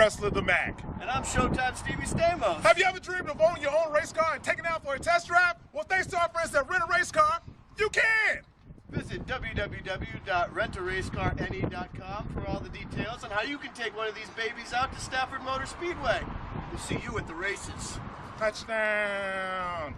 wrestler, the Mac. And I'm Showtime Stevie Stamos. Have you ever dreamed of owning your own race car and taking it out for a test drive? Well, thanks to our friends that Rent a Race Car, you can! Visit www.rentaracecarne.com for all the details on how you can take one of these babies out to Stafford Motor Speedway. We'll see you at the races. Touchdown!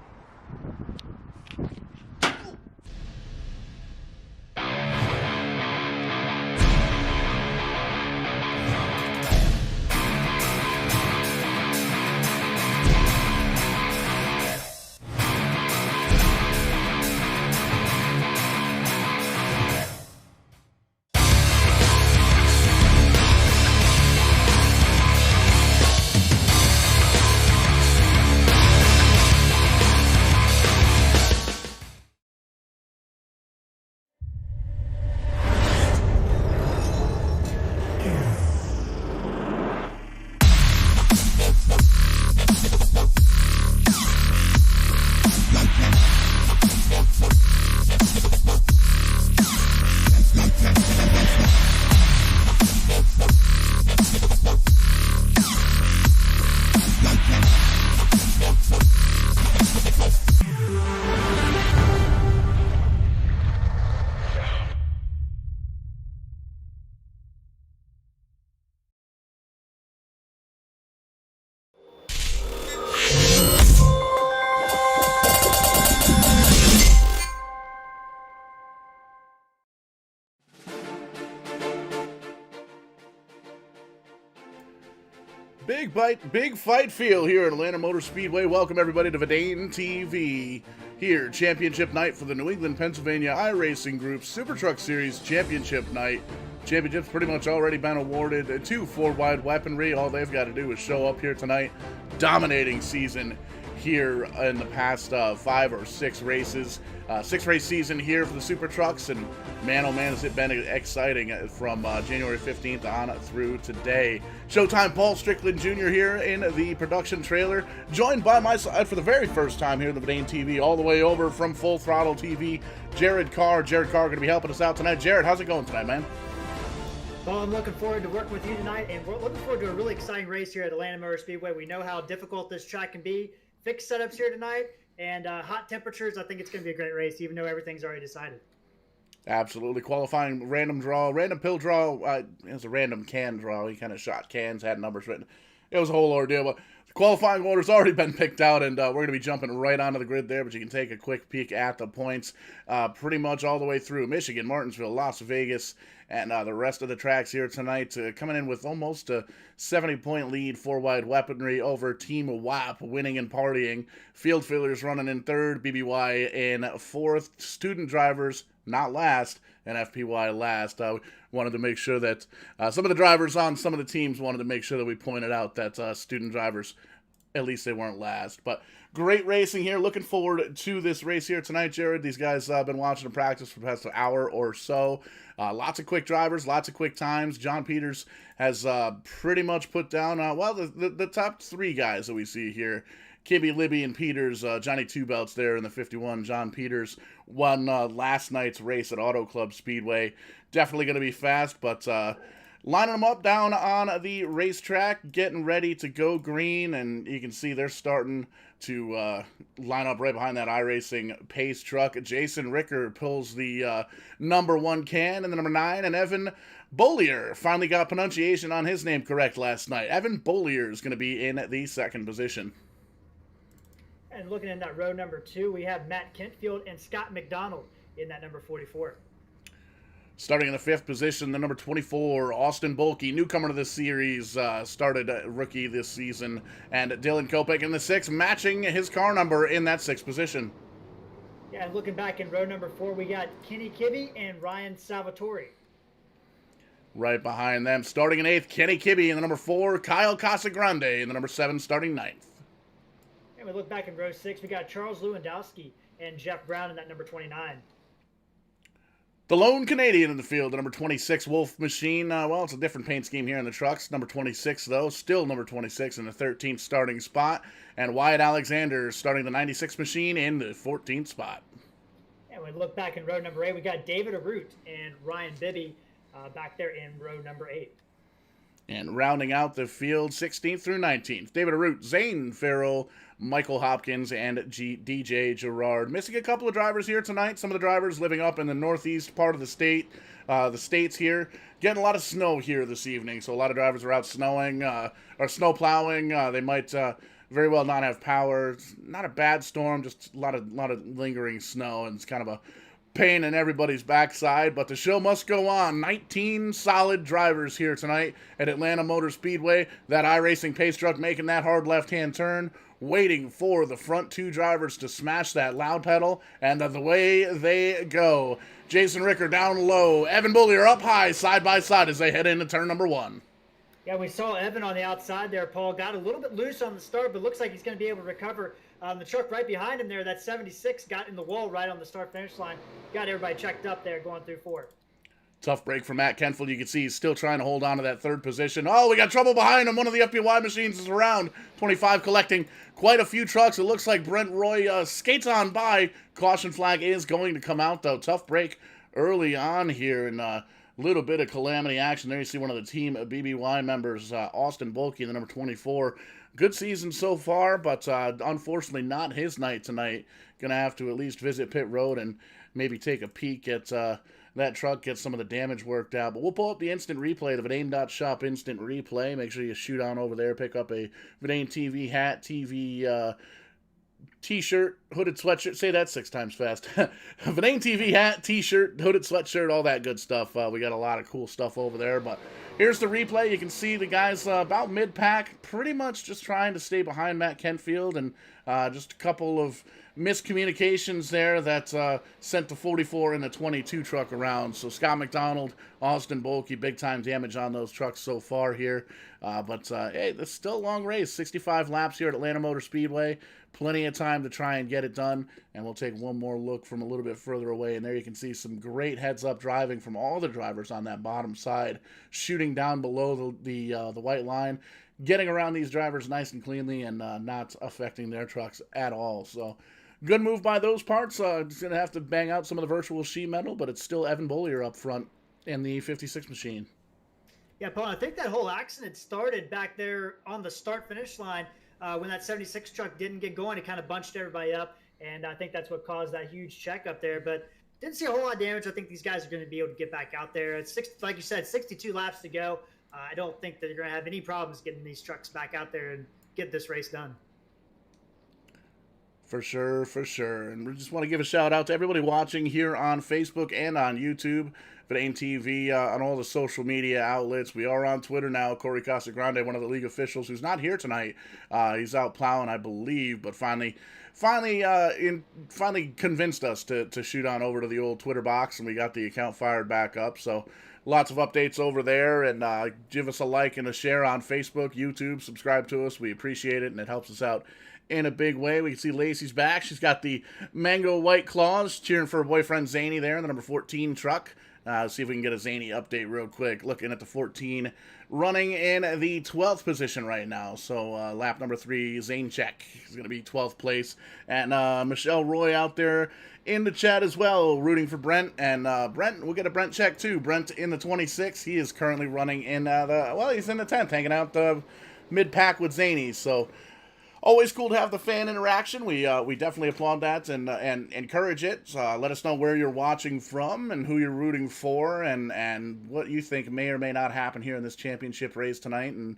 Big fight feel here at Atlanta Motor Speedway. Welcome everybody to Vidane TV. Here, championship night for the New England, Pennsylvania iRacing Group SuperTruck Series Championship night. Championship's pretty much already been awarded to 4-wide weaponry. All they've got to do is show up here tonight. Dominating season here in the past 5 or 6 races. 6-race season here for the Super Trucks, and man, oh man, has it been exciting from January 15th on through today. Showtime Paul Strickland Jr. here in the production trailer, joined by my side for the very first time here in the Vidane TV, all the way over from Full Throttle TV, Jared Carr. Jared Carr going to be helping us out tonight. Jared, how's it going tonight, man? Well, I'm looking forward to working with you tonight, and we're looking forward to a really exciting race here at Atlanta Motor Speedway. We know how difficult this track can be. Fixed setups here tonight, and hot temperatures. I think it's going to be a great race, even though everything's already decided. Absolutely. Qualifying random draw, random pill draw. It was a random can draw. He kind of shot cans, had numbers written. It was a whole ordeal, but the qualifying order's already been picked out, and we're going to be jumping right onto the grid there, but you can take a quick peek at the points pretty much all the way through. Michigan, Martinsville, Las Vegas, and the rest of the tracks here tonight coming in with almost a 70-point lead, 4-wide weaponry over Team WAP, winning and partying. Field fillers running in third, BBY in fourth, student drivers not last, and FPY last. Wanted to make sure that some of the drivers on some of the teams wanted to make sure that we pointed out that student drivers, at least they weren't last. But great racing here. Looking forward to this race here tonight, Jared. These guys have been watching them practice for the past hour or so. Lots of quick drivers, lots of quick times. John Peters has pretty much put down, the top 3 guys that we see here. Kibby, Libby, and Peters, Johnny Two Belts there in the 51. John Peters won last night's race at Auto Club Speedway. Definitely going to be fast, but lining them up down on the racetrack, getting ready to go green, and you can see they're starting to line up right behind that iRacing pace truck. Jason Ricker pulls the number 1 can, and the number 9, and Evan Bollier finally got pronunciation on his name correct last night. Evan Bollier is going to be in the 2nd position. And looking in that row number 2, we have Matt Kentfield and Scott McDonald in that number 44. Starting in the 5th position, the number 24, Austin Bulkey, newcomer to this series, started rookie this season. And Dylan Kopek in the 6th, matching his car number in that 6th position. Yeah, and looking back in row number 4, we got Kenny Kibbe and Ryan Salvatore. Right behind them, starting in 8th, Kenny Kibbe in the number 4, Kyle Casagrande in the number 7, starting 9th. And we look back in row 6, we got Charles Lewandowski and Jeff Brown in that number 29. The lone Canadian in the field, the number 26 Wolf Machine. Well, it's a different paint scheme here in the trucks. Number 26, though, still number 26 in the 13th starting spot. And Wyatt Alexander starting the 96 Machine in the 14th spot. And we look back in row number 8, we got David Arute and Ryan Bibby back there in row number 8. And rounding out the field, 16th through 19th, David Arute, Zane Farrell, Michael Hopkins, and DJ Gerard. Missing a couple of drivers here tonight. Some of the drivers living up in the northeast part of the state, the states here. Getting a lot of snow here this evening, so a lot of drivers are out snowing, or snow plowing. They might very well not have power. It's not a bad storm, just a lot of lingering snow, and it's kind of a pain in everybody's backside, but the show must go on. 19 solid drivers here tonight at Atlanta Motor Speedway. That iRacing pace truck making that hard left-hand turn, waiting for the front two drivers to smash that loud pedal, and the way they go. Jason Ricker down low, Evan Bullier up high, side by side as they head into turn number 1. Yeah, we saw Evan on the outside there, Paul. Got a little bit loose on the start, but looks like he's going to be able to recover. The truck right behind him there, that 76, got in the wall right on the start-finish line. Got everybody checked up there going through 4. Tough break for Matt Kenfield. You can see he's still trying to hold on to that third position. Oh, we got trouble behind him. One of the FPY machines is around. 25 collecting quite a few trucks. It looks like Brent Roy skates on by. Caution flag is going to come out, though. Tough break early on here, and little bit of calamity action there. You see one of the team BBY members, Austin Bulkey, the number 24. Good season so far, but unfortunately not his night tonight. Going to have to at least visit pit road and maybe take a peek at that truck, get some of the damage worked out. But we'll pull up the instant replay, the Vidane.shop instant replay. Make sure you shoot on over there, pick up a Vidane TV hat, TV T-shirt, hooded sweatshirt. Say that 6 times fast. Vidane TV hat, T-shirt, hooded sweatshirt, all that good stuff. We got a lot of cool stuff over there. But here's the replay. You can see the guys about mid-pack, pretty much just trying to stay behind Matt Kenfield, and just a couple of miscommunications there that sent the 44 and the 22 truck around. So Scott McDonald, Austin Bulkey, big-time damage on those trucks so far here. But hey, it's still a long race. 65 laps here at Atlanta Motor Speedway. Plenty of time to try and get it done. And we'll take one more look from a little bit further away. And there you can see some great heads-up driving from all the drivers on that bottom side, shooting down below the white line, getting around these drivers nice and cleanly, and not affecting their trucks at all. So good move by those parts. Just going to have to bang out some of the virtual sheet metal, but it's still Evan Bullier up front in the 56 machine. Yeah, Paul, I think that whole accident started back there on the start-finish line when that 76 truck didn't get going. It kind of bunched everybody up, and I think that's what caused that huge check up there. But didn't see a whole lot of damage. I think these guys are going to be able to get back out there. It's like you said, 62 laps to go. I don't think that they're going to have any problems getting these trucks back out there and get this race done. For sure, for sure. And we just want to give a shout out to everybody watching here on Facebook and on YouTube, Vidane TV, on all the social media outlets. We are on Twitter now. Corey Casagrande, one of the league officials, who's not here tonight. He's out plowing, I believe, but finally convinced us to shoot on over to the old Twitter box, and we got the account fired back up. So lots of updates over there, and give us a like and a share on Facebook, YouTube. Subscribe to us. We appreciate it, and it helps us out in a big way. We can see Lacey's back. She's got the mango white claws, cheering for her boyfriend Zany there in the number 14 truck. See if we can get a Zany update real quick. Looking at the 14, running in the 12th position right now. So lap number 3, Zane check is going to be 12th place. And Michelle Roy out there in the chat as well, rooting for Brent. And Brent, we'll get a Brent check too. Brent in the 26. He is currently running in he's in the 10th, hanging out the mid-pack with Zany. So always cool to have the fan interaction. We definitely applaud that and encourage it. Let us know where you're watching from and who you're rooting for, and what you think may or may not happen here in this championship race tonight. And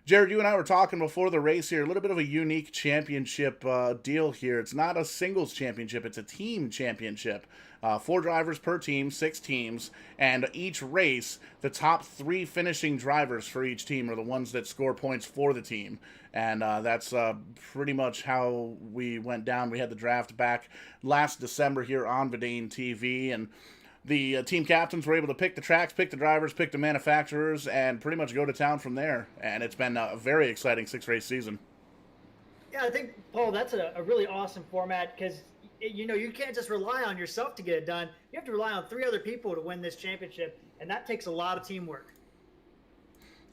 Jared, you and I were talking before the race here, a little bit of a unique championship deal here. It's not a singles championship, it's a team championship. 4 drivers per team, 6 teams, and each race, the top 3 finishing drivers for each team are the ones that score points for the team. And that's pretty much how we went down. We had the draft back last December here on Vidane TV, and the team captains were able to pick the tracks, pick the drivers, pick the manufacturers, and pretty much go to town from there. And it's been a very exciting 6-race season. Yeah, I think, Paul, that's a really awesome format because, you can't just rely on yourself to get it done. You have to rely on 3 other people to win this championship, and that takes a lot of teamwork.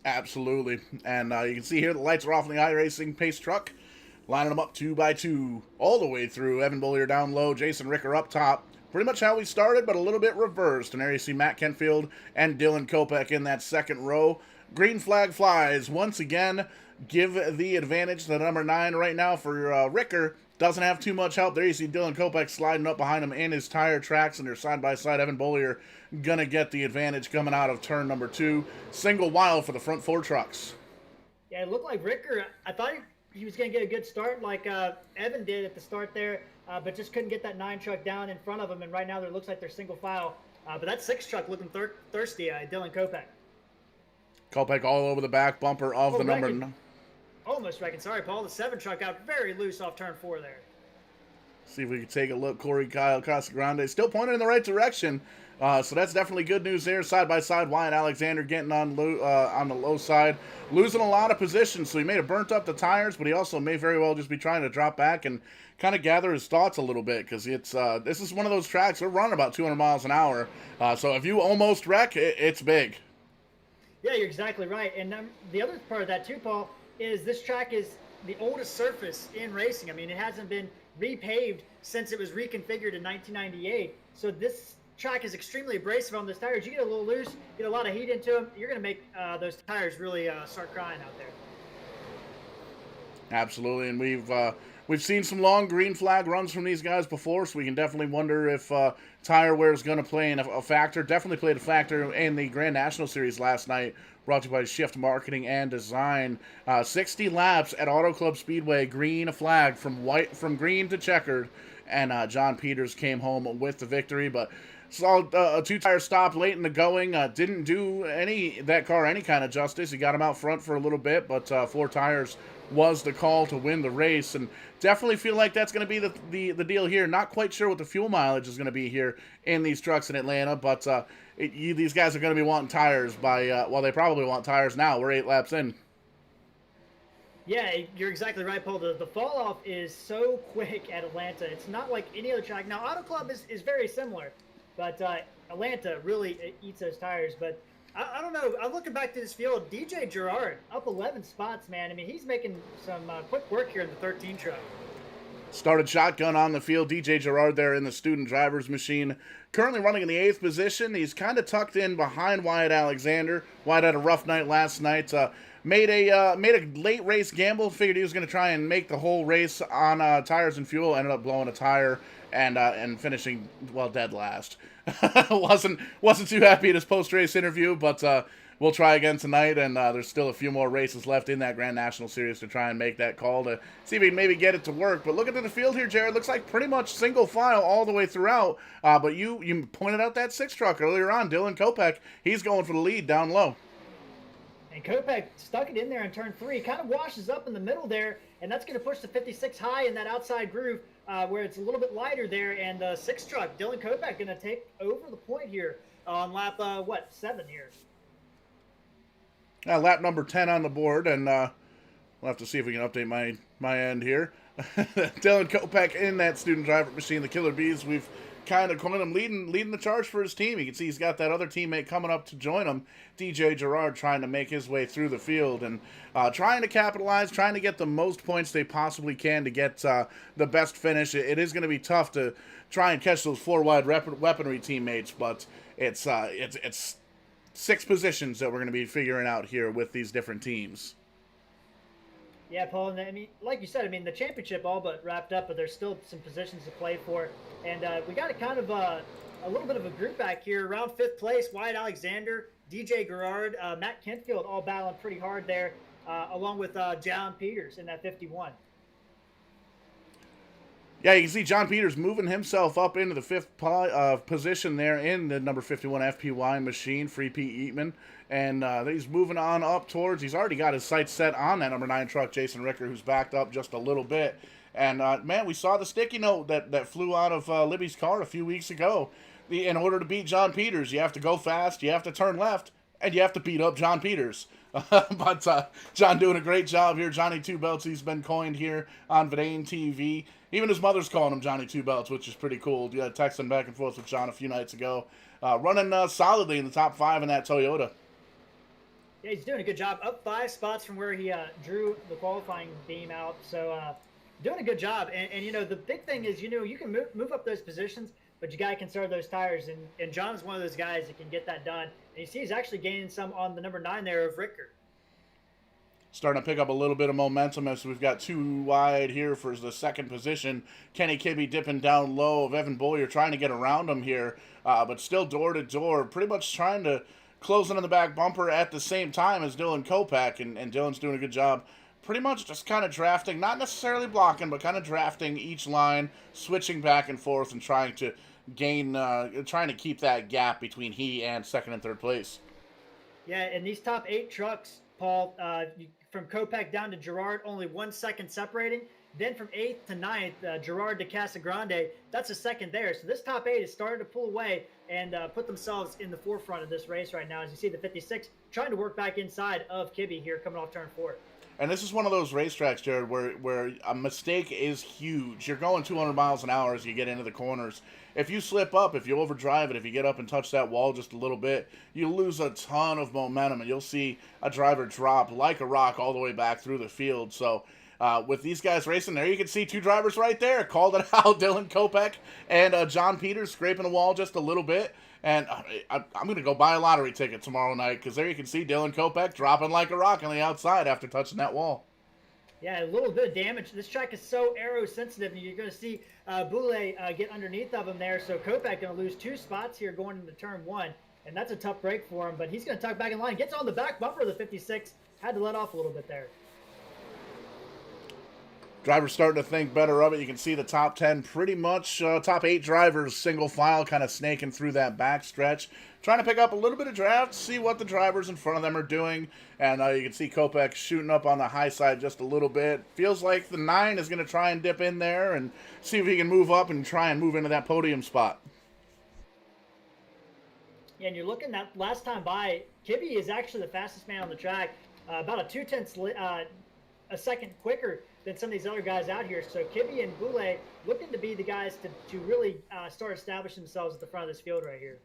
Absolutely. And you can see here the lights are off on the iRacing pace truck, lining them up 2 by 2 all the way through. Evan Bullier down low, Jason Ricker up top. Pretty much how we started, but a little bit reversed. And there you see Matt Kenfield and Dylan Kopech in that second row. Green flag flies. Once again, give the advantage to number 9 right now for Ricker. Doesn't have too much help there. You see Dylan Kopech sliding up behind him in his tire tracks, and they're side-by-side. Evan Bollier gonna get the advantage coming out of turn number 2. Single wide for the front 4 trucks. Yeah, it looked like Ricker, I thought he was going to get a good start like Evan did at the start there, but just couldn't get that 9 truck down in front of him, and right now it looks like they're single file. But that 6 truck looking thirsty, Dylan Kopech. Kopech all over the back bumper of the number 9. Almost wrecking. Sorry, Paul. The 7 truck got very loose off turn 4 there. See if we can take a look. Corey Kyle Casagrande still pointing in the right direction. So that's definitely good news there. Side by side, Wyatt Alexander getting on the low side, losing a lot of position. So he may have burnt up the tires, but he also may very well just be trying to drop back and kind of gather his thoughts a little bit, because it's this is one of those tracks. We're running about 200 miles an hour. So if you almost wreck, it's big. Yeah, you're exactly right. And the other part of that too, Paul, is this track is the oldest surface in racing. I mean, it hasn't been repaved since it was reconfigured in 1998. So this track is extremely abrasive on those tires. You get a little loose, get a lot of heat into them, you're going to make those tires really start crying out there. Absolutely, and we've seen some long green flag runs from these guys before, so we can definitely wonder if tire wear is going to play a factor. Definitely played a factor in the Grand National Series last night, brought to you by Shift Marketing and Design. 60 laps at Auto Club Speedway, green flag from green to checkered, and John Peters came home with the victory. But saw a 2-tire stop late in the going. Didn't do that car any kind of justice. He got him out front for a little bit, but 4 tires was the call to win the race, and definitely feel like that's going to be the deal here. Not quite sure what the fuel mileage is going to be here in these trucks in Atlanta, but these guys are going to be wanting tires by they probably want tires now. We're 8 laps in. Yeah, you're exactly right, Paul. The fall off is so quick at Atlanta. It's not like any other track. Now, Auto Club is very similar, but Atlanta really eats those tires. But I don't know. I'm looking back to this field. DJ Gerard up 11 spots, man. I mean, he's making some quick work here in the 13 truck. Started shotgun on the field. DJ Gerard there in the student driver's machine. Currently running in the 8th position. He's kind of tucked in behind Wyatt Alexander. Wyatt had a rough night last night. Made a late race gamble. Figured he was going to try and make the whole race on tires and fuel. Ended up blowing a tire and finishing dead last. wasn't too happy at his post-race interview, but we'll try again tonight, and there's still a few more races left in that Grand National Series to try and make that call to see if we can maybe get it to work. But looking at the field here, Jared, looks like pretty much single file all the way throughout. But you pointed out that 6 truck earlier on, Dylan Kopech. He's going for the lead down low. And Kopech stuck it in there in turn 3. Kind of washes up in the middle there, and that's going to push the 56 high in that outside groove where it's a little bit lighter there. And the 6 truck, Dylan Kopech, going to take over the point here on lap, 7 here. Lap number 10 on the board, and we'll have to see if we can update my end here. Dylan Kopech in that student driver machine, the Killer Bees. We've kind of calling him leading the charge for his team. You can see he's got that other teammate coming up to join him, DJ Gerard, trying to make his way through the field and trying to capitalize, trying to get the most points they possibly can to get the best finish. It is going to be tough to try and catch those 4-wide weaponry teammates, but it's 6 positions that we're going to be figuring out here with these different teams. Yeah, Paul, and I mean, like you said, I mean, the championship all but wrapped up, but there's still some positions to play for. And we got a kind of a little bit of a group back here. Around 5th place, Wyatt Alexander, DJ Gerard, Matt Kentfield all battling pretty hard there, along with John Peters in that 51. Yeah, you can see John Peters moving himself up into the 5th position there in the number 51 FPY machine, Free Pete Eatman. And he's moving on up towards, he's already got his sights set on that number 9 truck, Jason Ricker, who's backed up just a little bit. And, man, we saw the sticky note that flew out of Libby's car a few weeks ago. In order to beat John Peters, you have to go fast, you have to turn left, and you have to beat up John Peters. But John doing a great job here. Johnny Two Belts, he's been coined here on Verdane TV. Even his mother's calling him Johnny Two Belts, which is pretty cool. Yeah, texting back and forth with John a few nights ago. Running solidly in the top 5 in that Toyota. Yeah, he's doing a good job. Up 5 spots from where he drew the qualifying beam out. So doing a good job. And, you know, the big thing is, you know, you can move up those positions, but you got to conserve those tires. And John's one of those guys that can get that done. And you see he's actually gaining some on the number 9 there of Ricker. Starting to pick up a little bit of momentum as we've got 2 wide here for the second position. Kenny Kibbe dipping down low of Evan Boyer trying to get around him here, but still door to door, pretty much trying to close in on the back bumper at the same time as Dylan Kopak, and Dylan's doing a good job. Pretty much just kind of drafting, not necessarily blocking, but kind of drafting each line, switching back and forth, and trying to gain, trying to keep that gap between he and second and third place. Yeah, and these top 8 trucks, Paul, from Kopak down to Gerard, only 1 second separating. Then from 8th to 9th, Gerard to Casagrande, that's a second there. So this top 8 is starting to pull away and put themselves in the forefront of this race right now. As you see the 56 trying to work back inside of Kibbe here coming off turn 4. And this is one of those racetracks, Jared, where a mistake is huge. You're going 200 miles an hour as you get into the corners. If you slip up, if you overdrive it, if you get up and touch that wall just a little bit, you lose a ton of momentum, and you'll see a driver drop like a rock all the way back through the field. So with these guys racing there, you can see 2 drivers right there. Called it out, Dylan Kopak and John Peters scraping the wall just a little bit. And I'm going to go buy a lottery ticket tomorrow night, because there you can see Dylan Kopak dropping like a rock on the outside after touching that wall. Yeah, a little bit of damage. This track is so aero sensitive, and you're going to see Boulay get underneath of him there. So Kopak going to lose 2 spots here going into turn 1, and that's a tough break for him. But he's going to tuck back in line. Gets on the back bumper of the 56. Had to let off a little bit there. Drivers starting to think better of it. You can see the top 10 pretty much, top 8 drivers, single file, kind of snaking through that back stretch. Trying to pick up a little bit of draft, see what the drivers in front of them are doing. And you can see Kopak shooting up on the high side just a little bit. Feels like the 9 is going to try and dip in there and see if he can move up and try and move into that podium spot. Yeah, and you're looking at last time by, Kibbe is actually the fastest man on the track. About a 0.2 a second quicker than some of these other guys out here. So Kibbe and Boulay looking to be the guys to really start establishing themselves at the front of this field right here.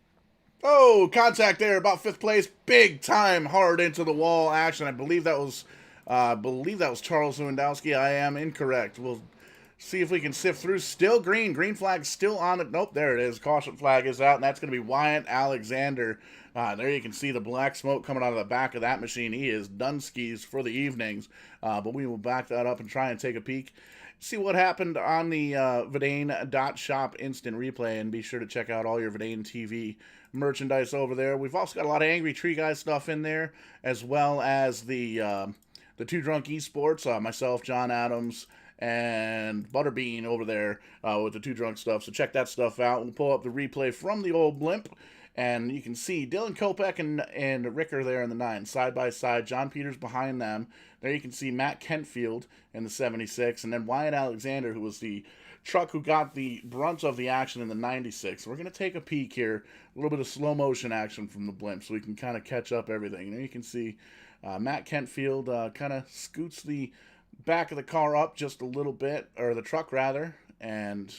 Oh, contact there, about 5th place, big time, hard into the wall action. I believe that was Charles Lewandowski. I am incorrect. We'll see if we can sift through. Still green flag still on it. Nope, there it is. Caution flag is out, and that's going to be Wyatt Alexander. There you can see the black smoke coming out of the back of that machine. He is done skis for the evenings, but we will back that up and try and take a peek. See what happened on the Verdane.shop instant replay, and be sure to check out all your Verdane TV merchandise over there. We've also got a lot of Angry Tree Guy stuff in there, as well as the Two Drunk Esports, myself, John Adams, and Butterbean over there with the Two Drunk stuff. So check that stuff out. We'll pull up the replay from the old blimp, and you can see Dylan Kopak and Ricker there in the 9, side by side. John Peters behind them. There you can see Matt Kentfield in the 76, and then Wyatt Alexander, who was the truck who got the brunt of the action in the 96. We're going to take a peek here, a little bit of slow motion action from the blimp, so we can kind of catch up everything. There you can see Matt Kentfield kind of scoots the back of the car up just a little bit, or the truck rather, and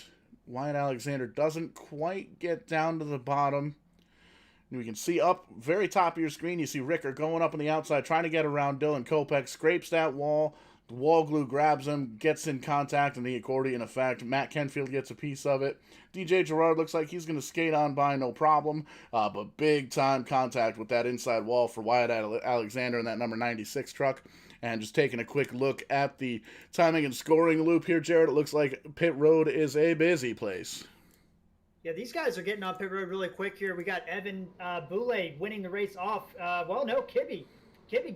Wyatt Alexander doesn't quite get down to the bottom. And we can see up very top of your screen, you see Ricker going up on the outside, trying to get around Dylan Kopak, scrapes that wall. The wall glue grabs him, gets in contact, and the accordion effect. Matt Kentfield gets a piece of it. DJ Gerard looks like he's going to skate on by no problem, but big time contact with that inside wall for Wyatt Alexander in that number 96 truck. And just taking a quick look at the timing and scoring loop here, Jared, it looks like pit road is a busy place. Yeah, these guys are getting on pit road really quick here. We got Evan Boulay winning the race off. Well, no, Kibbe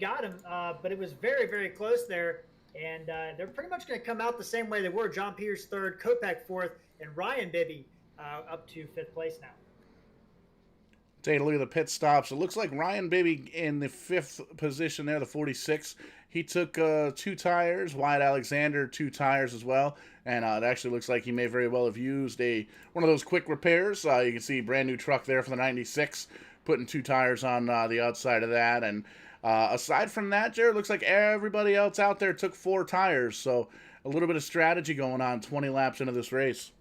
got him, but it was very, very close there. And they're pretty much going to come out the same way they were. John Peters 3rd, Kopak 4th, and Ryan Bibby up to 5th place now. Take a look at the pit stops. It looks like Ryan Bibby in the 5th position there, the 46. He took 2 tires. Wyatt Alexander 2 tires as well. And it actually looks like he may very well have used one of those quick repairs. You can see brand new truck there for the 96, putting 2 tires on the outside of that. And aside from that, Jared, looks like everybody else out there took 4 tires. So a little bit of strategy going on 20 laps into this race.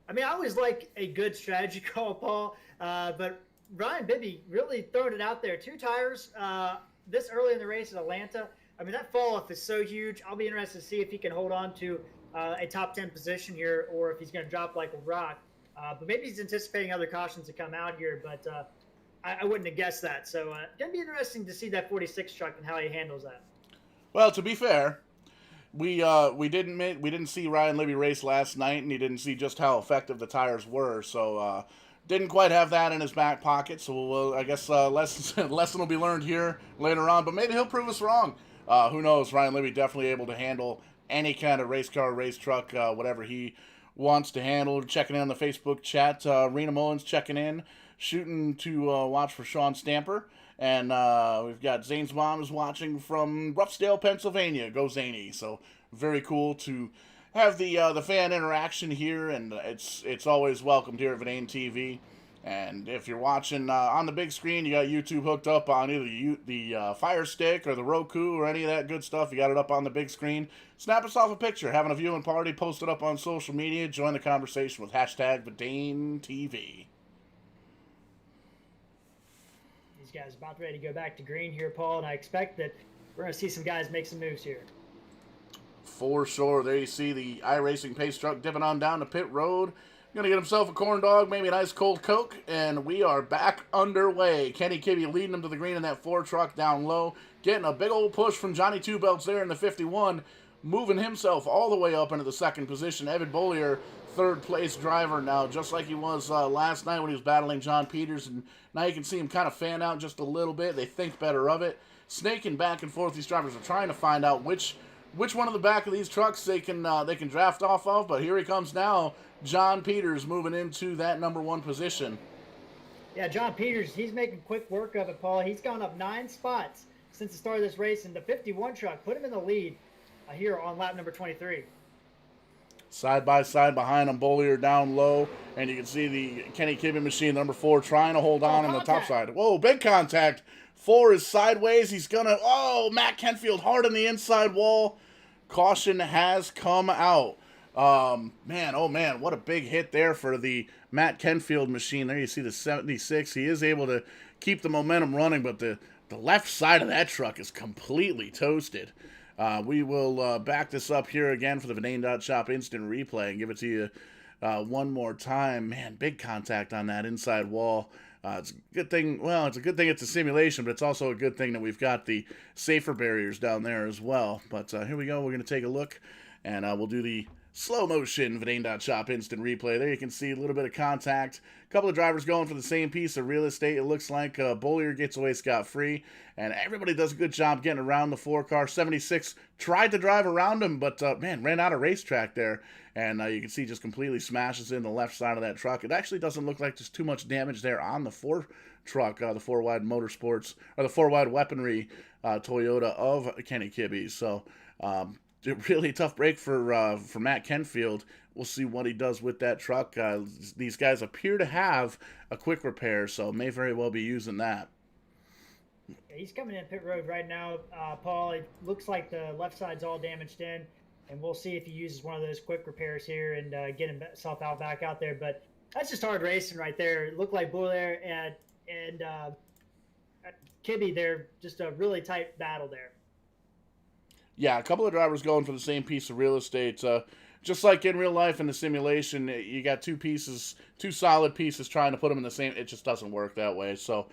I mean, I always like a good strategy call, Paul. But Ryan Bibby really throwing it out there. 2 tires this early in the race at Atlanta. I mean, that fall off is so huge. I'll be interested to see if he can hold on to a top 10 position here, or if he's going to drop like a rock. But maybe he's anticipating other cautions to come out here, but I wouldn't have guessed that. So going to be interesting to see that 46 truck and how he handles that. Well, to be fair, we didn't see Ryan Libby race last night, and he didn't see just how effective the tires were. So didn't quite have that in his back pocket. So I guess lesson will be learned here later on. But maybe he'll prove us wrong. Who knows? Ryan Libby definitely able to handle any kind of race car, race truck, whatever he wants to handle. Checking in on the Facebook chat. Rena Mullins checking in, shooting to watch for Sean Stamper. And we've got Zane's mom is watching from Roughdale, Pennsylvania. Go Zany. So very cool to have the fan interaction here, and it's always welcomed here at Verdane TV. And if you're watching on the big screen, you got YouTube hooked up on either the Fire Stick or the Roku or any of that good stuff. You got it up on the big screen. Snap us off a picture. Having a viewing party, post it up on social media. Join the conversation with hashtag Verdane TV. Guys about ready to go back to green here, Paul, and I expect that we're going to see some guys make some moves here. For sure. There you see the iRacing pace truck dipping on down to pit road. Going to get himself a corn dog, maybe an ice cold Coke, and we are back underway. Kenny Kibbe leading him to the green in that Ford truck down low, getting a big old push from Johnny Two Belts there in the 51, moving himself all the way up into the second position. Evan Bollier, third place driver now, just like he was last night when he was battling John Peters, and now you can see him kind of fan out just a little bit. They think better of it. Snaking back and forth, these drivers are trying to find out which one of the back of these trucks they can draft off of, but here he comes now. John Peters moving into that number one position. Yeah, John Peters, he's making quick work of it, Paul. He's gone up 9 spots since the start of this race, and the 51 truck put him in the lead here on lap number 23. Side by side behind him, Bollier down low, and you can see the Kenny Kibbe machine, number 4, trying to hold on the top side. Whoa, big contact. 4 is sideways. He's gonna, Matt Kenfield hard on the inside wall. Caution has come out. Man, what a big hit there for the Matt Kenfield machine. There you see the 76. He is able to keep the momentum running, but the left side of that truck is completely toasted. We will back this up here again for the Verdane.shop instant replay and give it to you one more time. Man, big contact on that inside wall. It's a good thing. Well, it's a good thing it's a simulation, but it's also a good thing that we've got the safer barriers down there as well. But here we go. We're going to take a look, and we'll do the slow motion Verdane.shop instant replay. There you can see a little bit of contact. A couple of drivers going for the same piece of real estate. It looks like Bollier gets away scot-free, and everybody does a good job getting around the 4-car. 76 tried to drive around him, but man, ran out of racetrack there. And you can see just completely smashes in the left side of that truck. It actually doesn't look like there's too much damage there on the 4 truck, the 4-wide motorsports, or the 4-wide weaponry Toyota of Kenny Kibbe. So really tough break for Matt Kenfield. We'll see what he does with that truck. These guys appear to have a quick repair, so may very well be using that. Yeah, he's coming in pit road right now, Paul. It looks like the left side's all damaged in, and we'll see if he uses one of those quick repairs here and get himself back out there. But that's just hard racing right there. It looked like Bollier and Kibbe there, just a really tight battle there. Yeah, a couple of drivers going for the same piece of real estate. Just like in real life in the simulation, you got two solid pieces trying to put them in the same. It just doesn't work that way. So,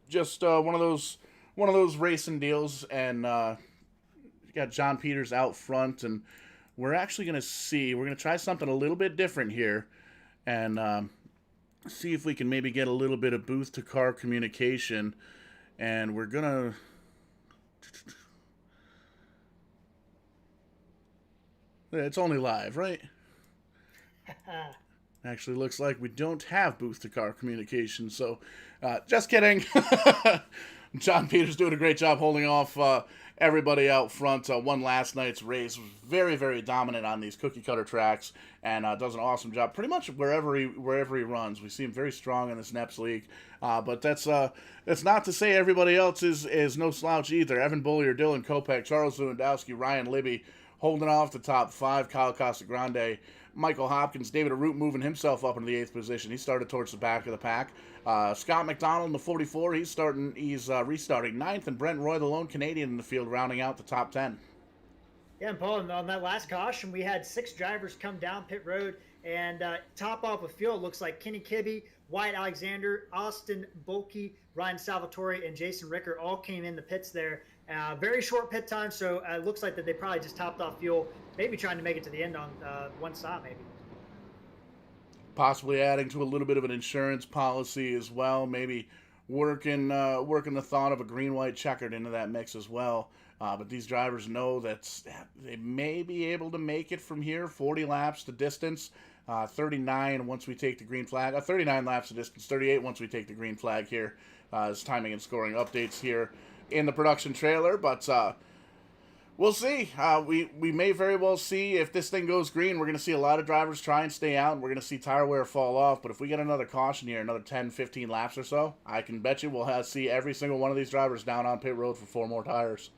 just one of those racing deals. And you got John Peters out front, and we're actually going to try something a little bit different here, and see if we can maybe get a little bit of booth to car communication. And we're gonna. It's only live, right? Actually looks like we don't have booth-to-car communication, so just kidding. John Peters doing a great job holding off everybody out front. Won last night's race. Was very, very dominant on these cookie-cutter tracks, and does an awesome job pretty much wherever he runs. We see him very strong in this NEPS league, but that's not to say everybody else is no slouch either. Evan Bollier, Dylan Kopech, Charles Lewandowski, Ryan Libby, holding off the top 5, Kyle Casagrande, Michael Hopkins, David Arute moving himself up into the 8th position. He started towards the back of the pack. Scott McDonald in the 44, he's restarting 9th, and Brent Roy, the lone Canadian in the field, rounding out the top 10. Yeah, and Paul, on that last caution, we had 6 drivers come down pit road and top off with fuel. Looks like Kenny Kibbe, Wyatt Alexander, Austin Bulkey, Ryan Salvatore, and Jason Ricker all came in the pits there. Very short pit time, so it looks like that they probably just topped off fuel, maybe trying to make it to the end on one stop, maybe. Possibly adding to a little bit of an insurance policy as well. Maybe working the thought of a green-white checkered into that mix as well. But these drivers know that they may be able to make it from here. 40 laps to distance, 39 once we take the green flag. 39 laps to distance, 38 once we take the green flag here. As timing and scoring updates here in the production trailer. But we'll see. We may very well see if this thing goes green. We're going to see a lot of drivers try and stay out. And we're going to see tire wear fall off. But if we get another caution here, another 10, 15 laps or so, I can bet you we'll see every single one of these drivers down on pit road for 4 more tires.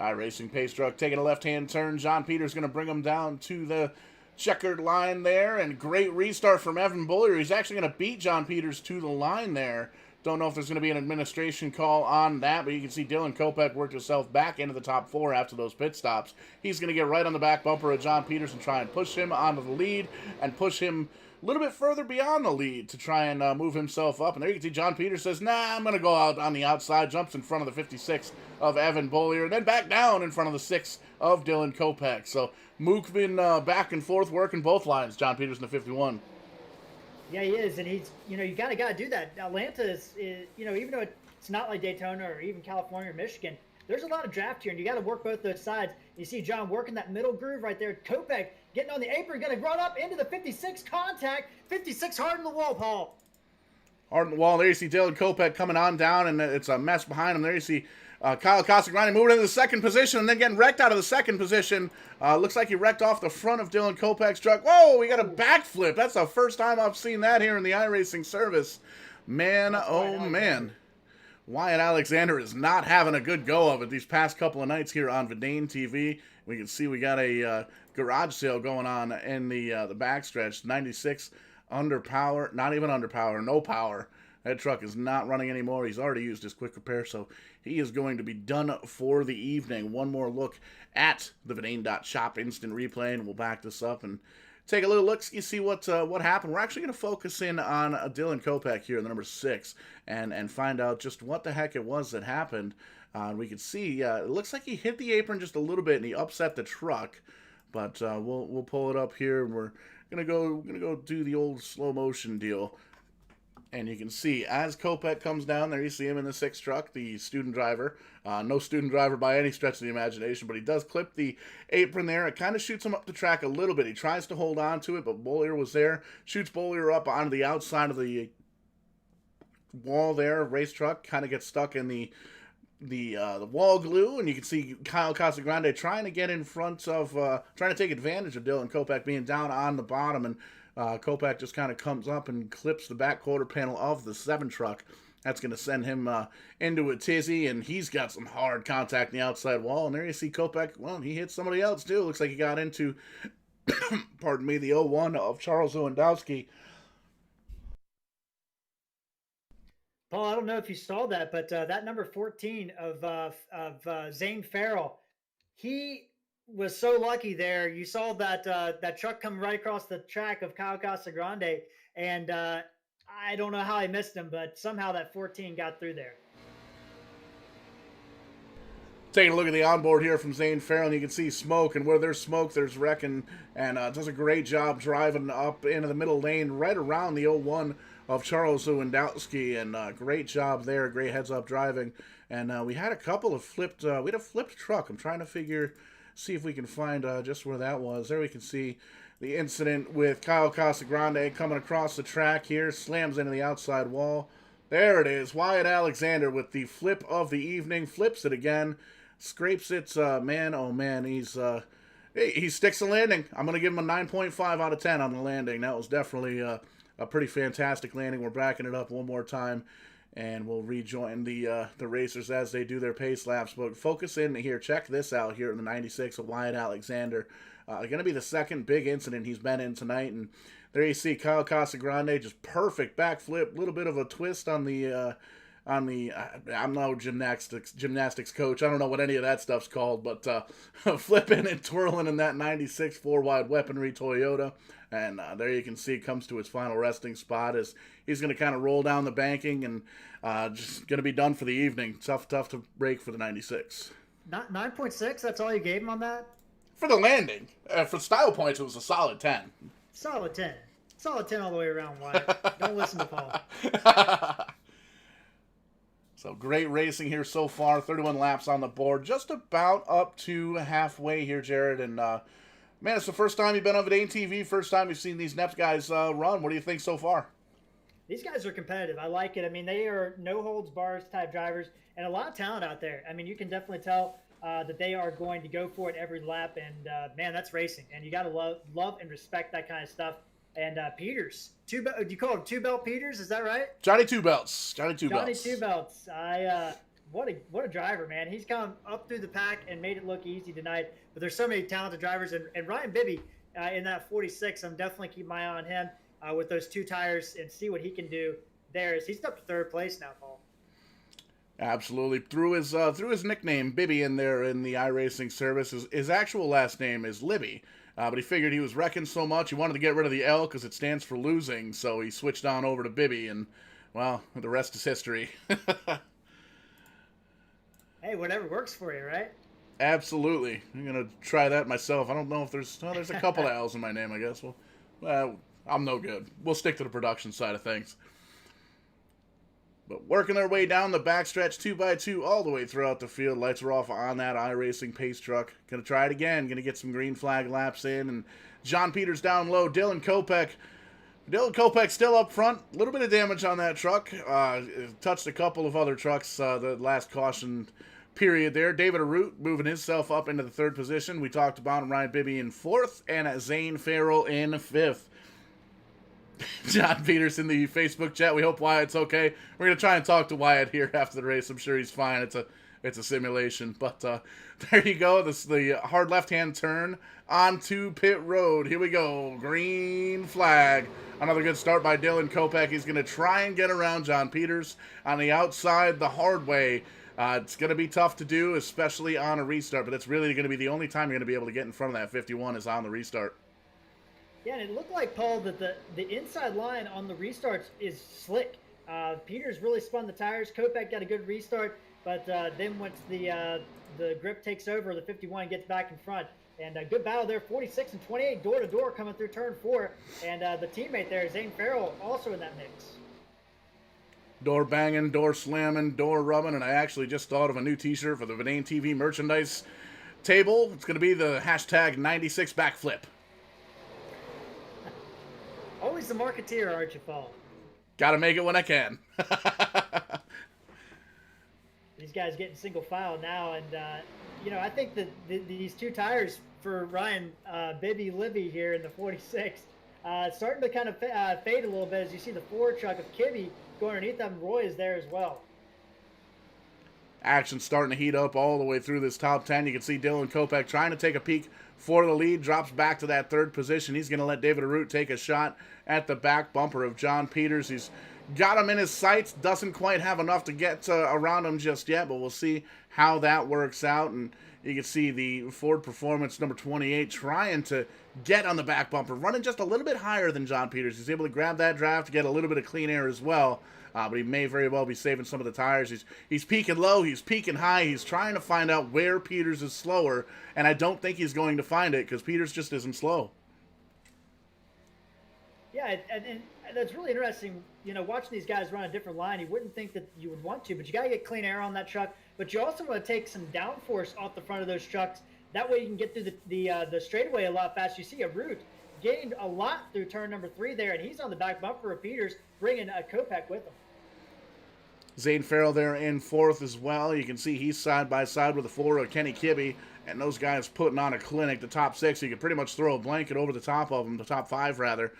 iRacing Pace Truck taking a left-hand turn. John Peters going to bring him down to the checkered line there, and great restart from Evan Bullier. He's actually going to beat John Peters to the line there. Don't know if there's going to be an administration call on that, but you can see Dylan Kopech worked himself back into the top 4 after those pit stops. He's going to get right on the back bumper of John Peters and try and push him onto the lead and push him a little bit further beyond the lead to try and move himself up. And there you can see John Peters says, nah, I'm going to go out on the outside, jumps in front of the 56 of Evan Bullier, and then back down in front of the 6 of Dylan Kopech. So Mook been back and forth working both lines, John Peters in the 51. Yeah, he is, and he's, you got to do that. Atlanta is, even though it's not like Daytona or even California or Michigan, there's a lot of draft here, and you got to work both those sides. You see John working that middle groove right there. Kopech getting on the apron, going to run up into the 56 contact. 56 hard in the wall, Paul. Hard in the wall. There you see Dylan Kopech coming on down, and it's a mess behind him. There you see Kyle Casagrande moving into the second position and then getting wrecked out of the second position. Looks like he wrecked off the front of Dylan Kopech's truck. Whoa, we got a backflip. That's the first time I've seen that here in the iRacing service. Man, oh man. Wyatt Alexander is not having a good go of it these past couple of nights here on Verdane TV. We can see we got a garage sale going on in the backstretch. 96 under power, not even under power, no power. That truck is not running anymore. He's already used his quick repair, so he is going to be done for the evening. One more look at the Verdane.shop instant replay, and we'll back this up and take a little look. You see what happened. We're actually going to focus in on Dylan Kopech here, the number 6, and find out just what the heck it was that happened. We can see it looks like he hit the apron just a little bit, and he upset the truck. But we'll pull it up here, and we're gonna go do the old slow motion deal. And you can see, as Kopech comes down there, you see him in the 6 truck, the student driver. No student driver by any stretch of the imagination, but he does clip the apron there. It kind of shoots him up the track a little bit. He tries to hold on to it, but Bullier was there. Shoots Bullier up onto the outside of the wall there. Race truck kind of gets stuck in the wall glue, and you can see Kyle Casagrande trying to get in front of, trying to take advantage of Dylan Kopech being down on the bottom, and Kopech just kind of comes up and clips the back quarter panel of the 7 truck. That's going to send him into a tizzy, and he's got some hard contact in the outside wall. And there you see Kopech, well, he hit somebody else too. Looks like he got into, pardon me, the 01 of Charles Lewandowski. Paul, I don't know if you saw that, but that number 14 of Zane Farrell, he was so lucky there. You saw that truck come right across the track of Kyle Casagrande, and I don't know how he missed him, but somehow that 14 got through there. Taking a look at the onboard here from Zane Farrell, and you can see smoke, and where there's smoke, there's wrecking, and does a great job driving up into the middle lane right around the 01 of Charles Lewandowski, and great job there, great heads-up driving. And we had a couple of flipped, we had a flipped truck. I'm trying to see if we can find just where that was. There we can see the incident with Kyle Casagrande coming across the track here, slams into the outside wall. There it is, Wyatt Alexander with the flip of the evening, flips it again, scrapes it, man, oh man, he sticks the landing. I'm going to give him a 9.5 out of 10 on the landing. That was definitely a pretty fantastic landing. We're backing it up one more time, and we'll rejoin the racers as they do their pace laps. But focus in here. Check this out here in the 96 of Wyatt Alexander. Going to be the second big incident he's been in tonight, and There you see Kyle Casagrande, just perfect backflip, little bit of a twist on the I'm no gymnastics coach. I don't know what any of that stuff's called, but flipping and twirling in that 96 four-wide weaponry Toyota. And there you can see it comes to its final resting spot as he's going to kind of roll down the banking and just going to be done for the evening. Tough to break for the 96. 9.6, that's all you gave him on that? For the landing. For style points, it was a solid 10. Solid 10. Solid 10 all the way around, Wyatt. Don't listen to Paul. So great racing here so far. 31 laps on the board. Just about up to halfway here, Jared. And, man, it's the first time you've been on ATV. First time you've seen these NEPS guys run. What do you think so far? These guys are competitive. I like it. I mean, they are no-holds-bars type drivers and a lot of talent out there. I mean, you can definitely tell that they are going to go for it every lap. And, man, that's racing. And you got to love and respect that kind of stuff. And Peters, do you call him two-belt Peters? Is that right? Johnny Two Belts. Johnny Two Belts. What a driver, man. He's come up through the pack and made it look easy tonight. But there's so many talented drivers. And Ryan Bibby in that 46, I'm definitely keeping my eye on him with those two tires and see what he can do there. He's up to third place now, Paul. Absolutely. Through his nickname, Bibby, in there in the iRacing service, his actual last name is Libby. But he figured he was wrecking so much, he wanted to get rid of the L because it stands for losing, so he switched on over to Bibby, and, well, the rest is history. Hey, whatever works for you, right? Absolutely. I'm going to try that myself. I don't know if there's a couple of L's in my name, I guess. Well, I'm no good. We'll stick to the production side of things. But working their way down the backstretch 2x2 all the way throughout the field. Lights are off on that iRacing pace truck. Going to try it again. Going to get some green flag laps in. And John Peters down low. Dylan Kopech still up front. A little bit of damage on that truck. Touched a couple of other trucks the last caution period there. David Arute moving himself up into the third position. We talked about Ryan Bibby in fourth and Zane Farrell in fifth. John Peters in the Facebook chat. We hope Wyatt's okay. We're going to try and talk to Wyatt here after the race. I'm sure he's fine. It's a simulation. But there you go. This is the hard left-hand turn onto pit road. Here we go. Green flag. Another good start by Dylan Kopech. He's going to try and get around John Peters on the outside the hard way. It's going to be tough to do, especially on a restart. But it's really going to be the only time you're going to be able to get in front of that 51 is on the restart. Yeah, and it looked like, Paul, that the inside line on the restarts is slick. Peters really spun the tires. Kopech got a good restart, but then once the grip takes over, the 51 gets back in front. And a good battle there, 46 and 28, door-to-door coming through turn 4. And the teammate there, Zane Farrell, also in that mix. Door banging, door slamming, door rubbing, and I actually just thought of a new t-shirt for the Verdane TV merchandise table. It's going to be the hashtag 96 backflip. Always the marketeer, aren't you, Paul? Gotta make it when I can. These guys getting single file now, and I think that these two tires for Ryan Bibby Libby here in the 46 starting to kind of fade a little bit as you see the forward truck of Kibby going underneath them. Roy is there as well. Action starting to heat up all the way through this top 10. You can see Dylan Kopech trying to take a peek for the lead, drops back to that third position. He's going to let David Arute take a shot at the back bumper of John Peters. He's got him in his sights, doesn't quite have enough to get around him just yet, but we'll see how that works out. And you can see the Ford Performance number 28 trying to get on the back bumper, running just a little bit higher than John Peters. He's able to grab that draft to get a little bit of clean air as well. But he may very well be saving some of the tires. He's peaking low, he's peaking high. He's trying to find out where Peters is slower, and I don't think he's going to find it because Peters just isn't slow. Yeah, and that's really interesting. Watching these guys run a different line, you wouldn't think that you would want to, but you got to get clean air on that truck. But you also want to take some downforce off the front of those trucks. That way you can get through the straightaway a lot faster. You see Arute gained a lot through turn number 3 there, and he's on the back bumper of Peters, bringing Kopech with him. Zane Farrell there in fourth as well. You can see he's side by side with the floor of Kenny Kibbe, and those guys putting on a clinic. The top 6, you could pretty much throw a blanket over the top of them, the top 5 rather.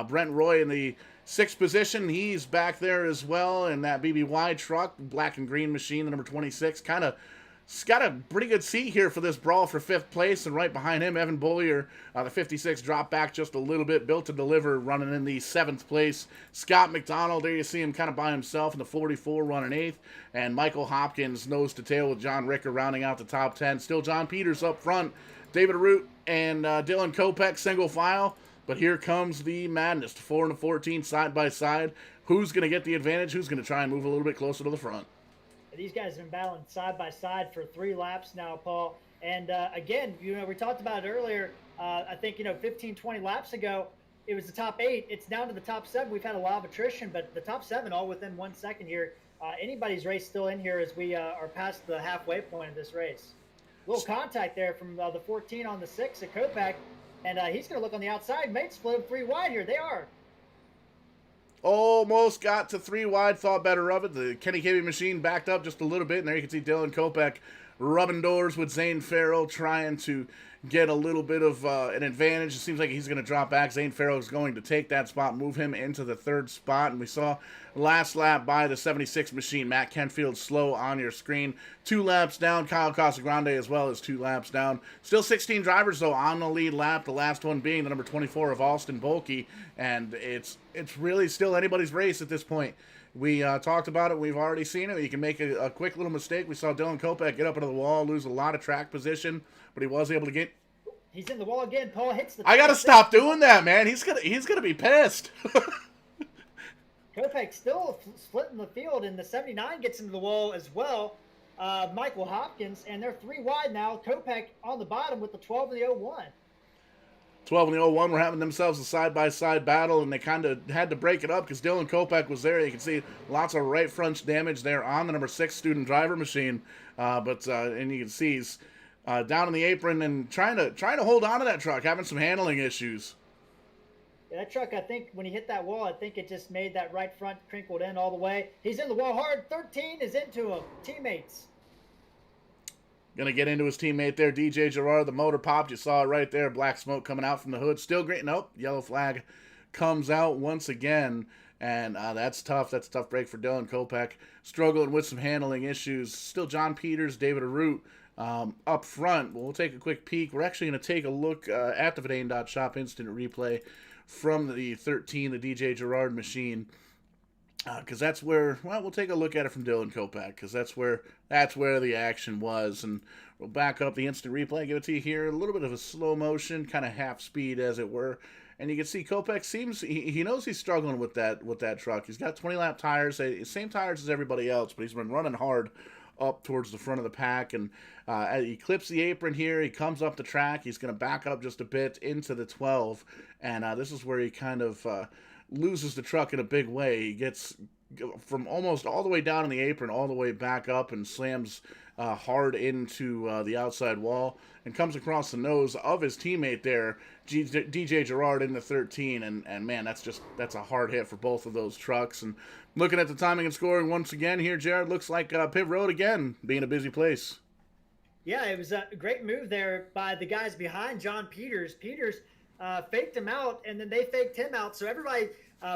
Brent Roy in the 6th position, he's back there as well in that BBY truck, black and green machine, the number 26, kind of He's got a pretty good seat here for this brawl for 5th place, and right behind him, Evan Bollier, the 56, dropped back just a little bit, built to deliver, running in the 7th place. Scott McDonald, there you see him kind of by himself in the 44, running 8th, and Michael Hopkins nose to tail with John Ricker rounding out the top 10. Still John Peters up front, David Root and Dylan Kopech single file, but here comes the madness, the 4 and the 14 side by side. Who's going to get the advantage? Who's going to try and move a little bit closer to the front? These guys have been battling side by side for 3 laps now, Paul. And again, we talked about it earlier. I think, 15, 20 laps ago, it was the top 8. It's down to the top 7. We've had a lot of attrition, but the top 7 all within 1 second here. Anybody's race still in here as we are past the halfway point of this race. A little contact there from the 14 on the 6 at Kopech, and he's going to look on the outside. Mate split him 3 wide here. They are. Almost got to 3 wide, thought better of it. The Kenny Kibbe machine backed up just a little bit, and there you can see Dylan Kopech rubbing doors with Zane Farrell, trying to get a little bit of an advantage. It seems like he's going to drop back. Zane Farrell is going to take that spot, move him into the 3rd spot, and we saw last lap by the 76 machine, Matt Kenfield slow on your screen. 2 laps down, Kyle Casagrande as well as 2 laps down. Still 16 drivers, though, on the lead lap, the last one being the number 24 of Austin Bolke, and it's really still anybody's race at this point. We talked about it. We've already seen it. You can make a quick little mistake. We saw Dylan Kopech get up into the wall, lose a lot of track position, but he was able to get... He's in the wall again. Paul hits the... I got to stop doing that, man. He's gonna be pissed. Kopech still splitting the field, and the 79 gets into the wall as well. Michael Hopkins, and they're 3 wide now. Kopech on the bottom with the 12 and the 01. 12 and the 01 were having themselves a side-by-side battle, and they kind of had to break it up because Dylan Kopech was there. You can see lots of right front damage there on the number 6 student driver machine. And you can see he's down in the apron and trying to hold on to that truck, having some handling issues. Yeah, that truck, I think, when he hit that wall, I think it just made that right front crinkled in all the way. He's in the wall hard. 13 is into him. Teammates. Going to get into his teammate there, DJ Gerard. The motor popped. You saw it right there. Black smoke coming out from the hood. Still great. Nope. Yellow flag comes out once again. And that's tough. That's a tough break for Dylan Kopech. Struggling with some handling issues. Still John Peters, David Arute up front. We'll take a quick peek. We're actually going to take a look at the Verdane.shop instant replay from the 13, the DJ Gerard machine. Because that's where, well, we'll take a look at it from Dylan Kopech, because that's where the action was. And we'll back up the instant replay, give it to you here, a little bit of a slow motion, kind of half speed as it were. And you can see Kopech seems, he knows he's struggling with that truck. He's got 20 lap tires, same tires as everybody else, but he's been running hard up towards the front of the pack. And he clips the apron here, he comes up the track, he's going to back up just a bit into the 12. And this is where he kind of loses the truck in a big way. He gets from almost all the way down in the apron all the way back up and slams hard into the outside wall and comes across the nose of his teammate there, DJ Gerard in the 13. And man, that's a hard hit for both of those trucks. And looking at the timing and scoring once again here, Jared, looks like pit road again being a busy place. Yeah, it was a great move there by the guys behind John Peters. Peters faked him out, and then they faked him out. So everybody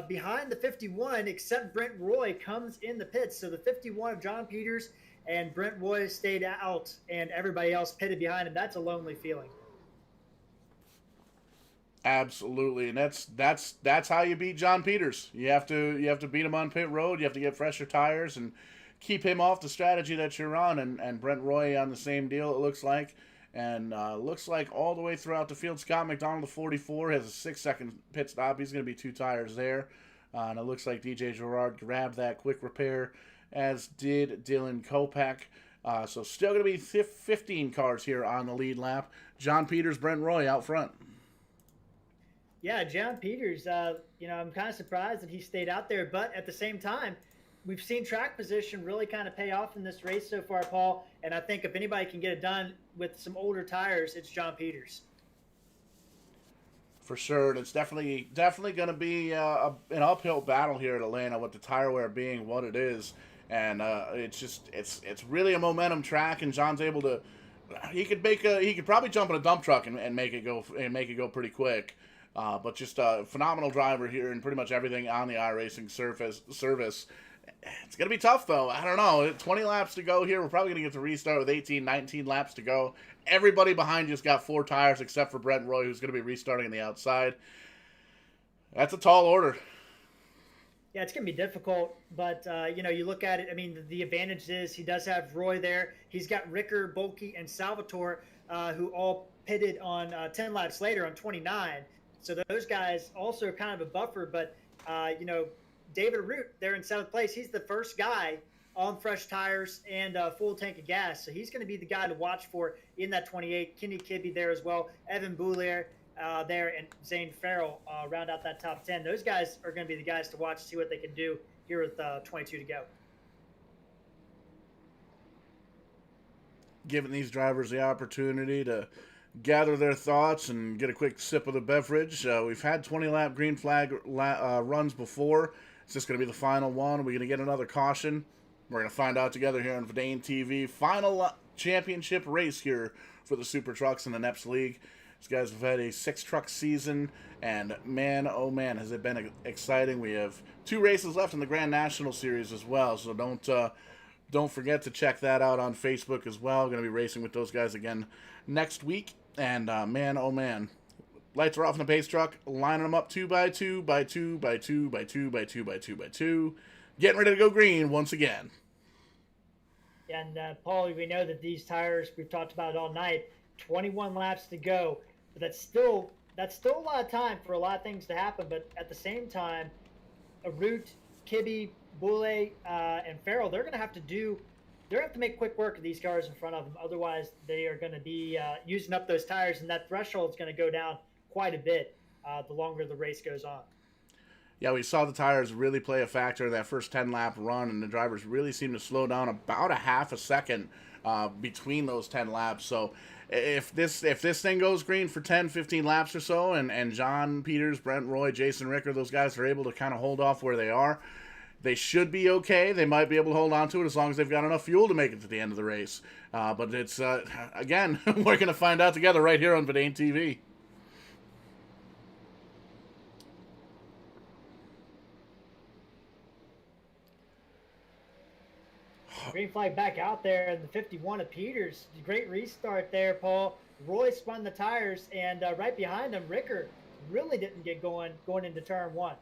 behind the 51 except Brent Roy comes in the pits. So the 51 of John Peters and Brent Roy stayed out, and everybody else pitted behind him. That's a lonely feeling. Absolutely, and that's how you beat John Peters. You have to beat him on pit road. You have to get fresher tires and keep him off the strategy that you're on. And Brent Roy on the same deal, it looks like. And looks like all the way throughout the field, Scott McDonald, the 44, has a 6-second pit stop. He's going to be 2 tires there. And it looks like DJ Gerard grabbed that quick repair, as did Dylan Kopech. So still going to be 15 cars here on the lead lap. John Peters, Brent Roy out front. Yeah, John Peters, I'm kind of surprised that he stayed out there. But at the same time, we've seen track position really kind of pay off in this race so far, Paul. And I think if anybody can get it done with some older tires, it's John Peters. For sure, and it's definitely going to be an uphill battle here at Atlanta with the tire wear being what it is. And it's really a momentum track, and John's able to. He could probably jump in a dump truck and make it go pretty quick. But just a phenomenal driver here and pretty much everything on the iRacing service. It's going to be tough, though. I don't know. 20 laps to go here. We're probably going to get to restart with 18, 19 laps to go. Everybody behind you's got 4 tires except for Brent Roy, who's going to be restarting on the outside. That's a tall order. Yeah, it's going to be difficult, but, you know, you look at it, I mean, the advantage is he does have Roy there. He's got Ricker, Bulkey, and Salvatore, who all pitted on 10 laps later on 29. So those guys also kind of a buffer, but, you know, David Root there in 7th place, he's the first guy on fresh tires and a full tank of gas. So he's going to be the guy to watch for in that 28. Kenny Kibbe there as well. Evan Boulier there, and Zane Farrell round out that top 10. Those guys are going to be the guys to watch, see what they can do here with 22 to go. Giving these drivers the opportunity to gather their thoughts and get a quick sip of the beverage. We've had 20-lap green flag runs before. Is this going to be the final one? Are we going to get another caution? We're going to find out together here on Verdane TV. Final championship race here for the SuperTrucks in the NEPS League. These guys have had a 6-truck season, and man, oh man, has it been exciting. We have 2 races left in the Grand National Series as well, so don't forget to check that out on Facebook as well. Going to be racing with those guys again next week, and man, oh man. Lights are off in the pace truck, lining them up 2 by 2 by 2 by 2 by 2 by 2 by 2 by 2. Getting ready to go green once again. And Paul, we know that these tires, we've talked about it all night, 21 laps to go, but that's still a lot of time for a lot of things to happen. But at the same time, Root, Kibbe, Boulay, and Farrell, they're going to have to make quick work of these cars in front of them. Otherwise, they are going to be using up those tires, and that threshold is going to go down quite a bit the longer the race goes on. Yeah, we saw the tires really play a factor in that first 10-lap run, and the drivers really seemed to slow down about a half a second between those 10 laps. So if this thing goes green for 10, 15 laps or so, and John Peters, Brent Roy, Jason Ricker, those guys are able to kind of hold off where they are, they should be okay. They might be able to hold on to it as long as they've got enough fuel to make it to the end of the race. But it's, again, we're going to find out together right here on Verdane TV. Green flag back out there in the 51 of Peters. Great restart there, Paul. Roy spun the tires, and right behind him, Ricker really didn't get going into turn 1.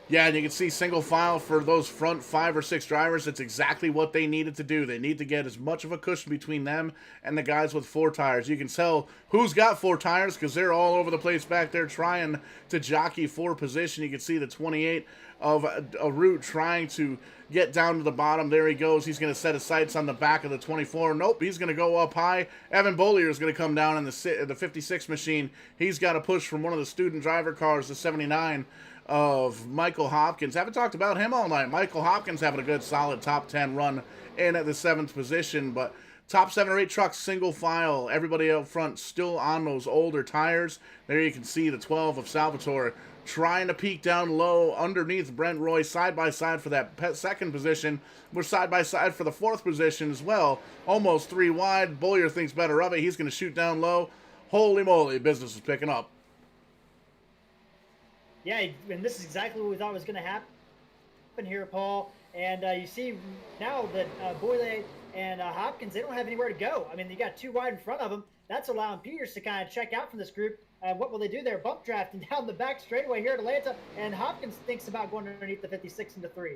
Yeah, and you can see single file for those front 5 or 6 drivers. That's exactly what they needed to do. They need to get as much of a cushion between them and the guys with 4 tires. You can tell who's got 4 tires because they're all over the place back there trying to jockey for position. You can see the 28 of a Root trying to get down to the bottom. There he goes. He's going to set his sights on the back of the 24. Nope, he's going to go up high. Evan Bollier is going to come down in the 56 machine. He's got to push from one of the student driver cars, the 79 of Michael Hopkins. Haven't talked about him all night. Michael Hopkins having a good solid top 10 run in at the 7th position, but top 7 or 8 trucks single file. Everybody out front still on those older tires. There you can see the 12 of Salvatore trying to peek down low underneath Brent Roy side by side for that 2nd position. We're side by side for the 4th position as well. Almost 3 wide. Bollier thinks better of it. He's going to shoot down low. Holy moly, business is picking up. Yeah, and this is exactly what we thought was going to happen here, Paul. And you see now that Boyle and Hopkins, they don't have anywhere to go. I mean, you got 2 wide in front of them. That's allowing Peters to kind of check out from this group. What will they do there? Bump drafting down the back straightaway here at Atlanta, and Hopkins thinks about going underneath the 56 into 3.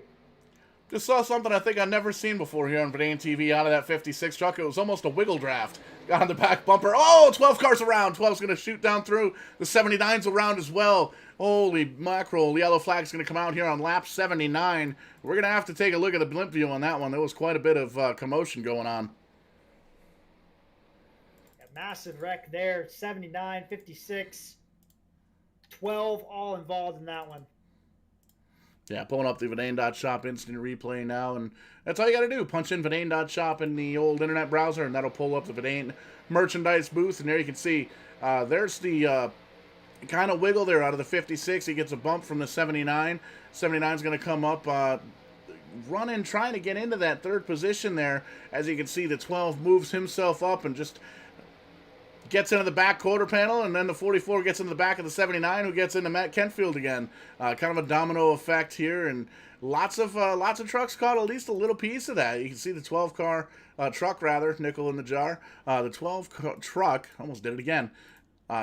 Just saw something I think I've never seen before here on Verdane TV out of that 56 truck. It was almost a wiggle draft. Got on the back bumper. Oh, 12 cars around. 12's going to shoot down through. The 79's around as well. Holy mackerel. The yellow flag's going to come out here on lap 79. We're going to have to take a look at the blimp view on that one. There was quite a bit of commotion going on. A massive wreck there. 79, 56, 12 all involved in that one. Yeah, pulling up the Verdane.shop instant replay now, and that's all you got to do. Punch in Verdane.shop in the old internet browser, and that'll pull up the Verdane merchandise booth, and there you can see there's the kind of wiggle there out of the 56. He gets a bump from the 79. 79's going to come up running, trying to get into that 3rd position there. As you can see, the 12 moves himself up and just gets into the back quarter panel, and then the 44 gets into the back of the 79, who gets into Matt Kentfield again. Kind of a domino effect here, and lots of trucks caught at least a little piece of that. You can see the 12-car truck, rather, nickel in the jar. The 12 truck, almost did it again,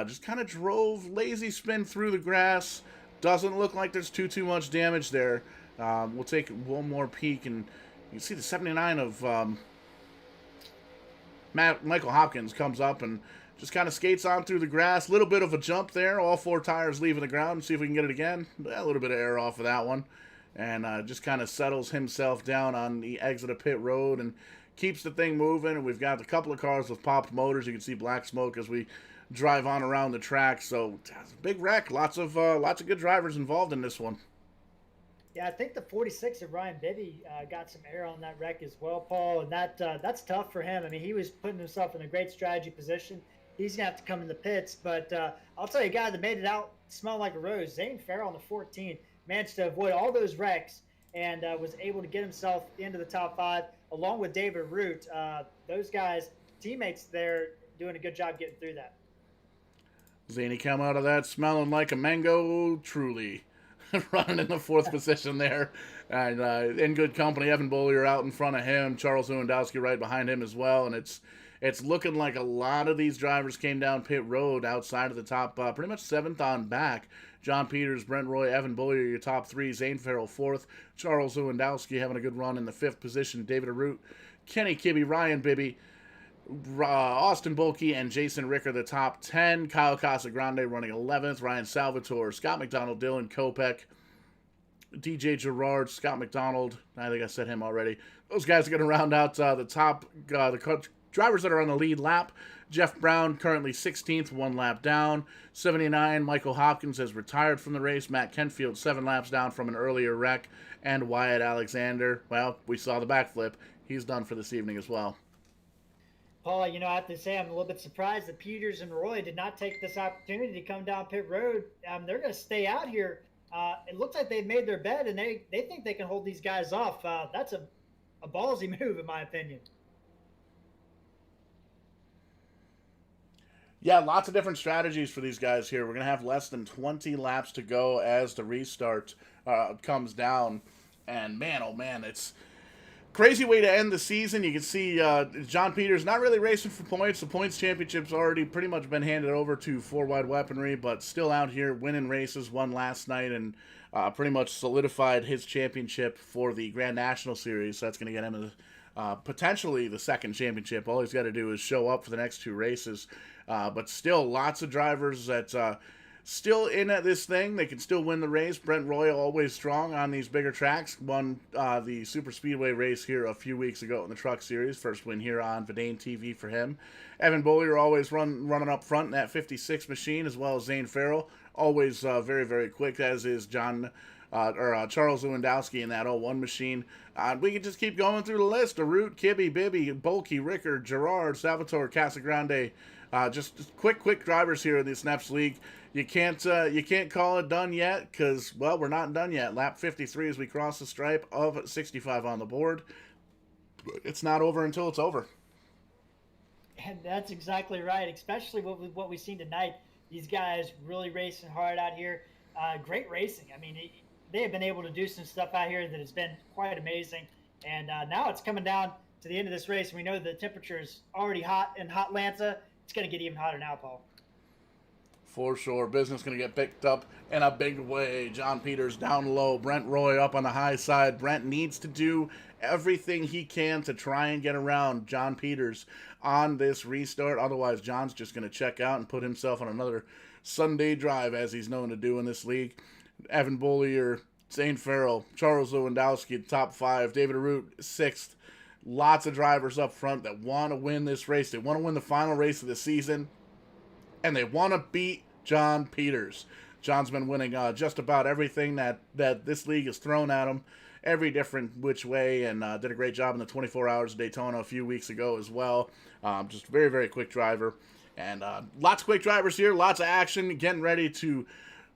just kind of drove lazy spin through the grass. Doesn't look like there's too much damage there. We'll take one more peek, and you can see the 79 of Michael Hopkins comes up and just kind of skates on through the grass. Little bit of a jump there. All 4 tires leaving the ground. See if we can get it again. A little bit of air off of that one. And just kind of settles himself down on the exit of pit road and keeps the thing moving. And we've got a couple of cars with popped motors. You can see black smoke as we drive on around the track. So it's a big wreck. Lots of good drivers involved in this one. Yeah, I think the 46 of Ryan Bibby got some air on that wreck as well, Paul, and that's tough for him. I mean, he was putting himself in a great strategy position. He's going to have to come in the pits, but I'll tell you a guy that made it out smelling like a rose, Zane Farrell on the 14, managed to avoid all those wrecks and was able to get himself into the top 5, along with David Root. Those guys, teammates there, doing a good job getting through that. Zaney come out of that smelling like a mango, truly. Running in the 4th position there. And in good company, Evan Bollier out in front of him, Charles Lewandowski right behind him as well. And it's looking like a lot of these drivers came down pit road outside of the top, pretty much 7th on back. John Peters, Brent Roy, Evan Bollier, your top 3. Zane Farrell, 4th. Charles Lewandowski having a good run in the 5th position. David Arute, Kenny Kibbe, Ryan Bibby, Austin Bulkey, and Jason Ricker, the top 10. Kyle Casagrande running 11th. Ryan Salvatore, Scott McDonald, Dylan Kopech, DJ Gerard, Scott McDonald. I think I said him already. Those guys are going to round out the top the drivers that are on the lead lap. Jeff Brown currently 16th, 1 lap down. 79, Michael Hopkins has retired from the race. Matt Kentfield 7 laps down from an earlier wreck. And Wyatt Alexander, well, we saw the backflip. He's done for this evening as well. Paul, I have to say I'm a little bit surprised that Peters and Roy did not take this opportunity to come down pit road. They're going to stay out here. It looks like they've made their bed, and they think they can hold these guys off. That's a ballsy move, in my opinion. Yeah, lots of different strategies for these guys here. We're going to have less than 20 laps to go as the restart comes down. And man, oh man, it's crazy way to end the season. You can see John Peters not really racing for points. The points championship's already pretty much been handed over to 4Wide Weaponry, but still out here winning races. Won last night and pretty much solidified his championship for the Grand National Series. So that's going to get him potentially the 2nd championship. All he's got to do is show up for the next 2 races. But still, lots of drivers that still in at this thing. They can still win the race. Brent Royal always strong on these bigger tracks. Won the Super Speedway race here a few weeks ago in the Truck Series. First win here on Verdane TV for him. Evan Bollier always running up front in that 56 machine, as well as Zane Farrell. Always very, very quick, as is Charles Lewandowski in that 01 machine. We can just keep going through the list. Arute, Kibbe, Bibby, Bulkey, Ricker, Gerard, Salvatore, Casagrande. Just quick drivers here in this NEPS League. You can't call it done yet because, well, we're not done yet. Lap 53 as we cross the stripe of 65 on the board. It's not over until it's over. And that's exactly right, especially what we've seen tonight. These guys really racing hard out here. Great racing. I mean, they have been able to do some stuff out here that has been quite amazing. And now it's coming down to the end of this race. And we know the temperature is already hot in Hotlanta. It's going to get even hotter now, Paul. For sure. Business going to get picked up in a big way. John Peters down low. Brent Roy up on the high side. Brent needs to do everything he can to try and get around John Peters on this restart. Otherwise, John's just going to check out and put himself on another Sunday drive, as he's known to do in this league. Evan Bollier, Zane Farrell, Charles Lewandowski, top 5. David Arute, 6th. Lots of drivers up front that want to win this race. They want to win the final race of the season, and they want to beat John Peters. John's been winning just about everything that this league has thrown at him, every different which way, and did a great job in the 24 Hours of Daytona a few weeks ago as well. Just very, very quick driver. And lots of quick drivers here, lots of action, getting ready to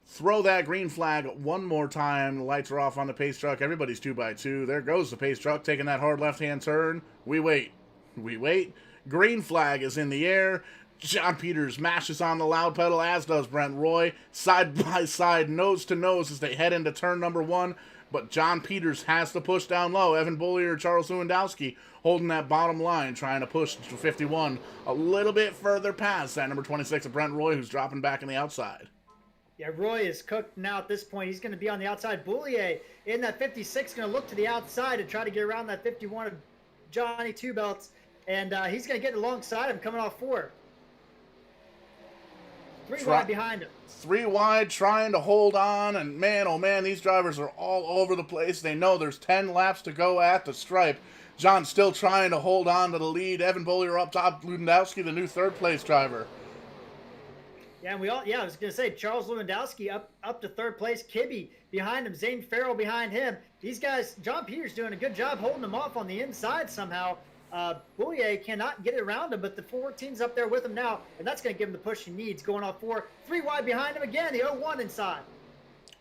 throw that green flag one more time. The lights are off on the pace truck. Everybody's 2x2. There goes the pace truck taking that hard left-hand turn. We wait. Green flag is in the air. John Peters mashes on the loud pedal, as does Brent Roy. Side by side, nose to nose as they head into turn number 1. But John Peters has to push down low. Evan Bollier, Charles Lewandowski holding that bottom line, trying to push to 51 a little bit further past that number 26 of Brent Roy, who's dropping back on the outside. Yeah, Roy is cooked now at this point. He's going to be on the outside. Boulier in that 56, going to look to the outside and try to get around that 51 of Johnny Two Belts. And he's going to get alongside him coming off 4. 3 wide behind him. 3 wide, trying to hold on, and man, oh man, these drivers are all over the place. They know there's 10 laps to go at the stripe. John's still trying to hold on to the lead. Evan Bollier up top, Lewandowski, the new 3rd place driver. Yeah, and I was going to say, Charles Lewandowski up to 3rd place. Kibbe behind him. Zane Farrell behind him. These guys, John Peters doing a good job holding them off on the inside somehow. Boulier cannot get it around him, but the 14's up there with him now, and that's going to give him the push he needs. Going off 4. 3 wide behind him again. The 01 inside.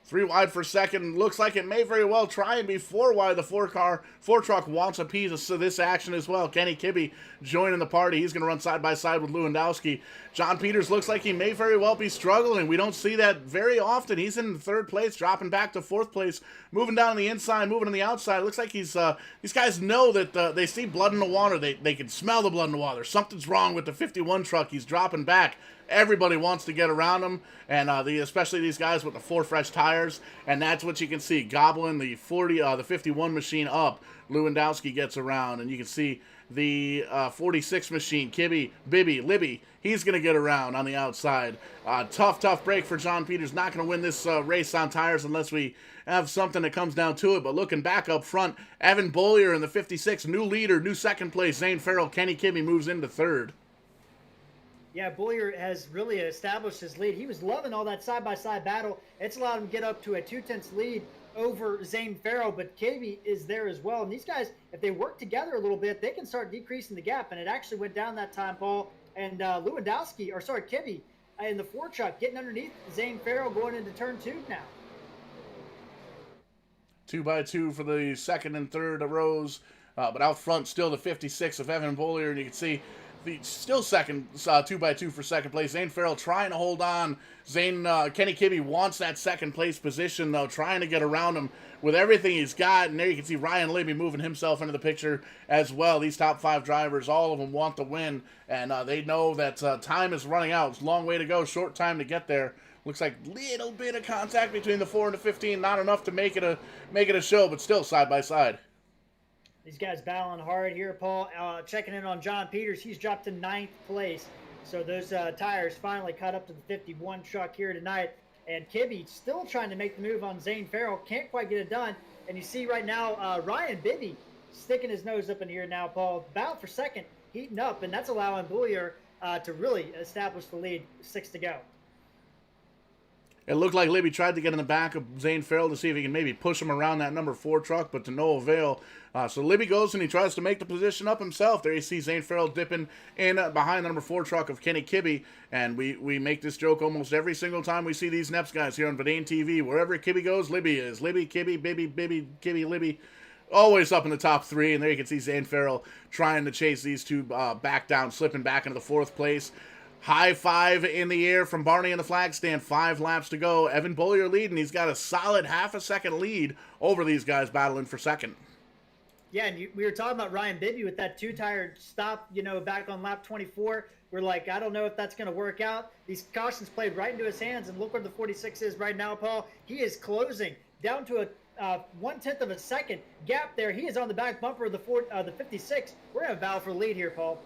3 wide for second. Looks like it may very well try and be 4 wide. The 4-truck wants a piece of this action as well. Kenny Kibbe joining the party. He's going to run side by side with Lewandowski. John Peters looks like he may very well be struggling. We don't see that very often. He's in 3rd place, dropping back to 4th place, moving down the inside, moving on the outside. It looks like these guys know that they see blood in the water. They can smell the blood in the water. Something's wrong with the 51 truck. He's dropping back. Everybody wants to get around him, and especially these guys with the 4 fresh tires, and that's what you can see. Gobbling the 51 machine up. Lewandowski gets around, and you can see the 46 machine, Libby, he's going to get around on the outside. Tough break for John Peters. Not going to win this race on tires unless we have something that comes down to it. But looking back up front, Evan Bollier in the 56, new leader, new 2nd place. Zane Farrell, Kenny Kibbe moves into 3rd. Yeah, Bollier has really established his lead. He was loving all that side-by-side battle. It's allowed him to get up to a 2/10 lead over Zane Farrell, but Kibbe is there as well. And these guys, if they work together a little bit, they can start decreasing the gap. And it actually went down that time, Paul. And Kibbe in the 4-truck getting underneath Zane Farrell going into turn 2 now. 2 by 2 for the 2nd and 3rd rows. But out front, still the 56 of Evan Bollier. And you can see still 2 by 2 for 2nd place. Zane Farrell trying to hold on. Kenny Kibbe wants that 2nd place position, though, trying to get around him with everything he's got. And there you can see Ryan Libby moving himself into the picture as well. These top 5 drivers, all of them want to win, and they know that time is running out. It's a long way to go, short time to get there. Looks like little bit of contact between the 4 and the 15, not enough to make it a show, but still side by side. These guys battling hard here, Paul. Checking in on John Peters. He's dropped to 9th place. So those tires finally caught up to the 51 truck here tonight. And Kibbe still trying to make the move on Zane Farrell. Can't quite get it done. And you see right now Ryan Bibby sticking his nose up in here now, Paul. Battle for 2nd, heating up. And that's allowing Bollier to really establish the lead. 6 to go. It looked like Libby tried to get in the back of Zane Farrell to see if he can maybe push him around that number 4 truck, but to no avail. So Libby goes and he tries to make the position up himself. There you see Zane Farrell dipping in behind the number 4 truck of Kenny Kibbe. And we make this joke almost every single time we see these NEPS guys here on Verdane TV. Wherever Kibbe goes, Libby is. Libby, Kibbe, Bibby, Kibbe, Libby. Always up in the top 3. And there you can see Zane Farrell trying to chase these 2 back down, slipping back into the 4th place. High 5 in the air from Barney in the flag stand. 5 laps to go. Evan Bollier leading. He's got a solid half a second lead over these guys battling for 2nd. Yeah, and we were talking about Ryan Bibby with that 2-tire stop, back on lap 24. We're like, I don't know if that's going to work out. These cautions played right into his hands, and look where the 46 is right now, Paul. He is closing down to a 1/10 of a second gap there. He is on the back bumper of the 56. We're going to battle for the lead here, Paul.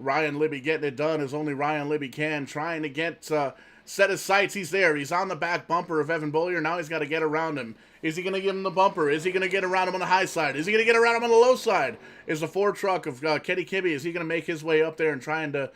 Ryan Libby getting it done as only Ryan Libby can, trying to get set his sights. He's there. He's on the back bumper of Evan Bollier. Now he's got to get around him. Is he going to give him the bumper? Is he going to get around him on the high side? Is he going to get around him on the low side? Is the 4 truck of Kenny Kibbe, is he going to make his way up there and trying to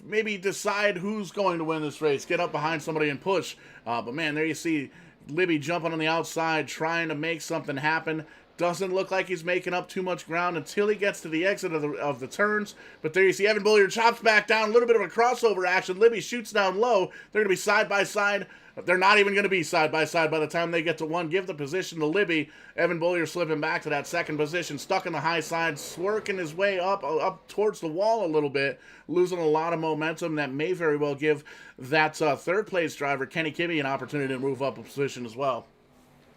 maybe decide who's going to win this race? Get up behind somebody and push. But man, there you see Libby jumping on the outside, trying to make something happen. Doesn't look like he's making up too much ground until he gets to the exit of the turns. But there you see Evan Bollier chops back down. A little bit of a crossover action. Libby shoots down low. They're going to be side by side. They're not even going to be side by side by the time they get to one. Give the position to Libby. Evan Bullier slipping back to that second position, stuck in the high side, swerking his way up towards the wall a little bit, losing a lot of momentum. That may very well give that third place driver, Kenny Kibbe, an opportunity to move up a position as well.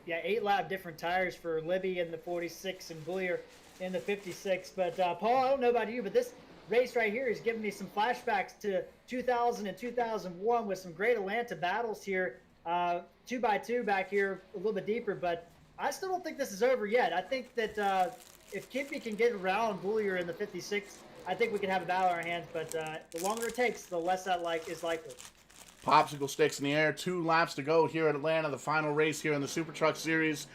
Yeah, 8 lap different tires for Libby in the 46 and Bullier in the 56. But Paul, I don't know about you, but this race right here is giving me some flashbacks to 2000 and 2001 with some great Atlanta battles here. 2x2 back here, a little bit deeper, but I still don't think this is over yet. I think that if Kibbe can get around Bullier in the 56, I think we can have a battle on our hands. But the longer it takes, the less that is likely. Popsicle sticks in the air. 2 laps to go here at Atlanta, the final race here in the SuperTruck Series.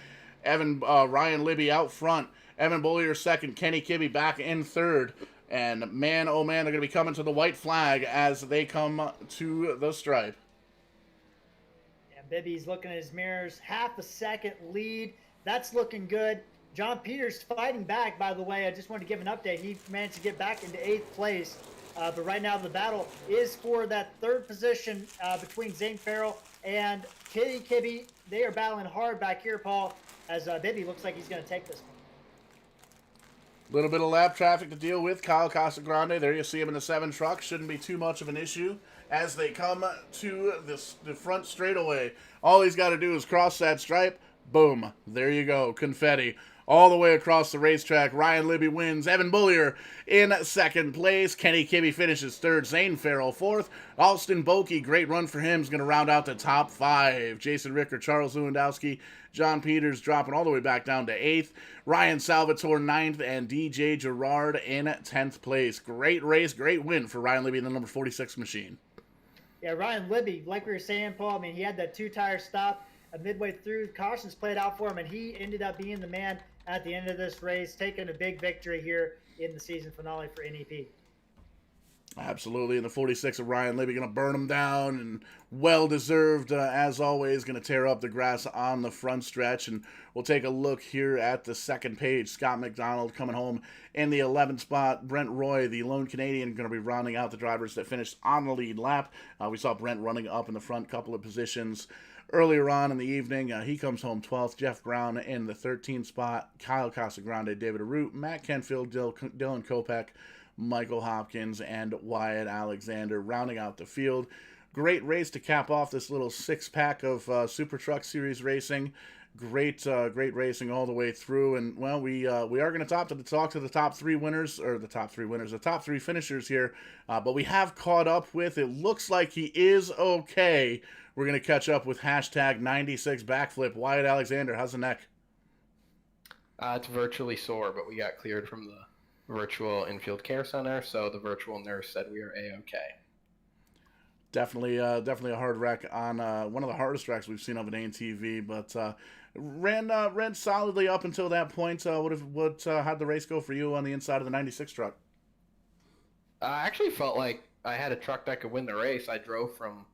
Ryan Libby out front. Evan Bullier second. Kenny Kibbe back in third. And man, oh man, they're going to be coming to the white flag as they come to the stripe. Yeah, Bibby's looking at his mirrors. Half a second lead. That's looking good. John Peters fighting back, by the way. I just wanted to give an update. He managed to get back into 8th place. But right now the battle is for that third position between Zane Farrell and Kenny Kibbe. They are battling hard back here, Paul, as Bibby looks like he's going to take this one. Little bit of lap traffic to deal with. Kyle Casagrande, there you see him in the 7 truck. Shouldn't be too much of an issue as they come to the front straightaway. All he's got to do is cross that stripe. Boom. There you go. Confetti. All the way across the racetrack. Ryan Libby wins. Evan Bullier in second place. Kenny Kibbe finishes third. Zane Farrell fourth. Alston Boakey, great run for him, is going to round out the top 5. Jason Ricker, Charles Lewandowski, John Peters dropping all the way back down to 8th. Ryan Salvatore 9th, and DJ Gerard in 10th place. Great race, great win for Ryan Libby in the number 46 machine. Yeah, Ryan Libby, like we were saying, Paul, I mean, he had that 2-tire stop midway through. Cautions played out for him, and he ended up being the man at the end of this race, taking a big victory here in the season finale for NEP. Absolutely, and the 46 of Ryan Libby going to burn him down, and well-deserved, as always, going to tear up the grass on the front stretch. And we'll take a look here at the second page. Scott McDonald coming home in the 11th spot. Brent Roy, the lone Canadian, going to be rounding out the drivers that finished on the lead lap. We saw Brent running up in the front couple of positions earlier on in the evening. He comes home 12th. Jeff Brown in the 13th spot. Kyle Casagrande, David Arute, Matt Kenfield, Dylan Kopech, Michael Hopkins, and Wyatt Alexander rounding out the field. Great race to cap off this little 6-pack of SuperTruck Series racing. Great racing all the way through. And, well, we are going to talk to the top 3 winners, or the top 3 finishers here. But we have caught up with, it looks like he is okay. We're going to catch up with hashtag 96 backflip. Wyatt Alexander, how's the neck? It's virtually sore, but we got cleared from the virtual infield care center, so the virtual nurse said we are A-okay. Definitely a hard wreck on one of the hardest wrecks we've seen of an ATV, but ran solidly up until that point. How'd the race go for you on the inside of the 96 truck? I actually felt like I had a truck that could win the race. I drove from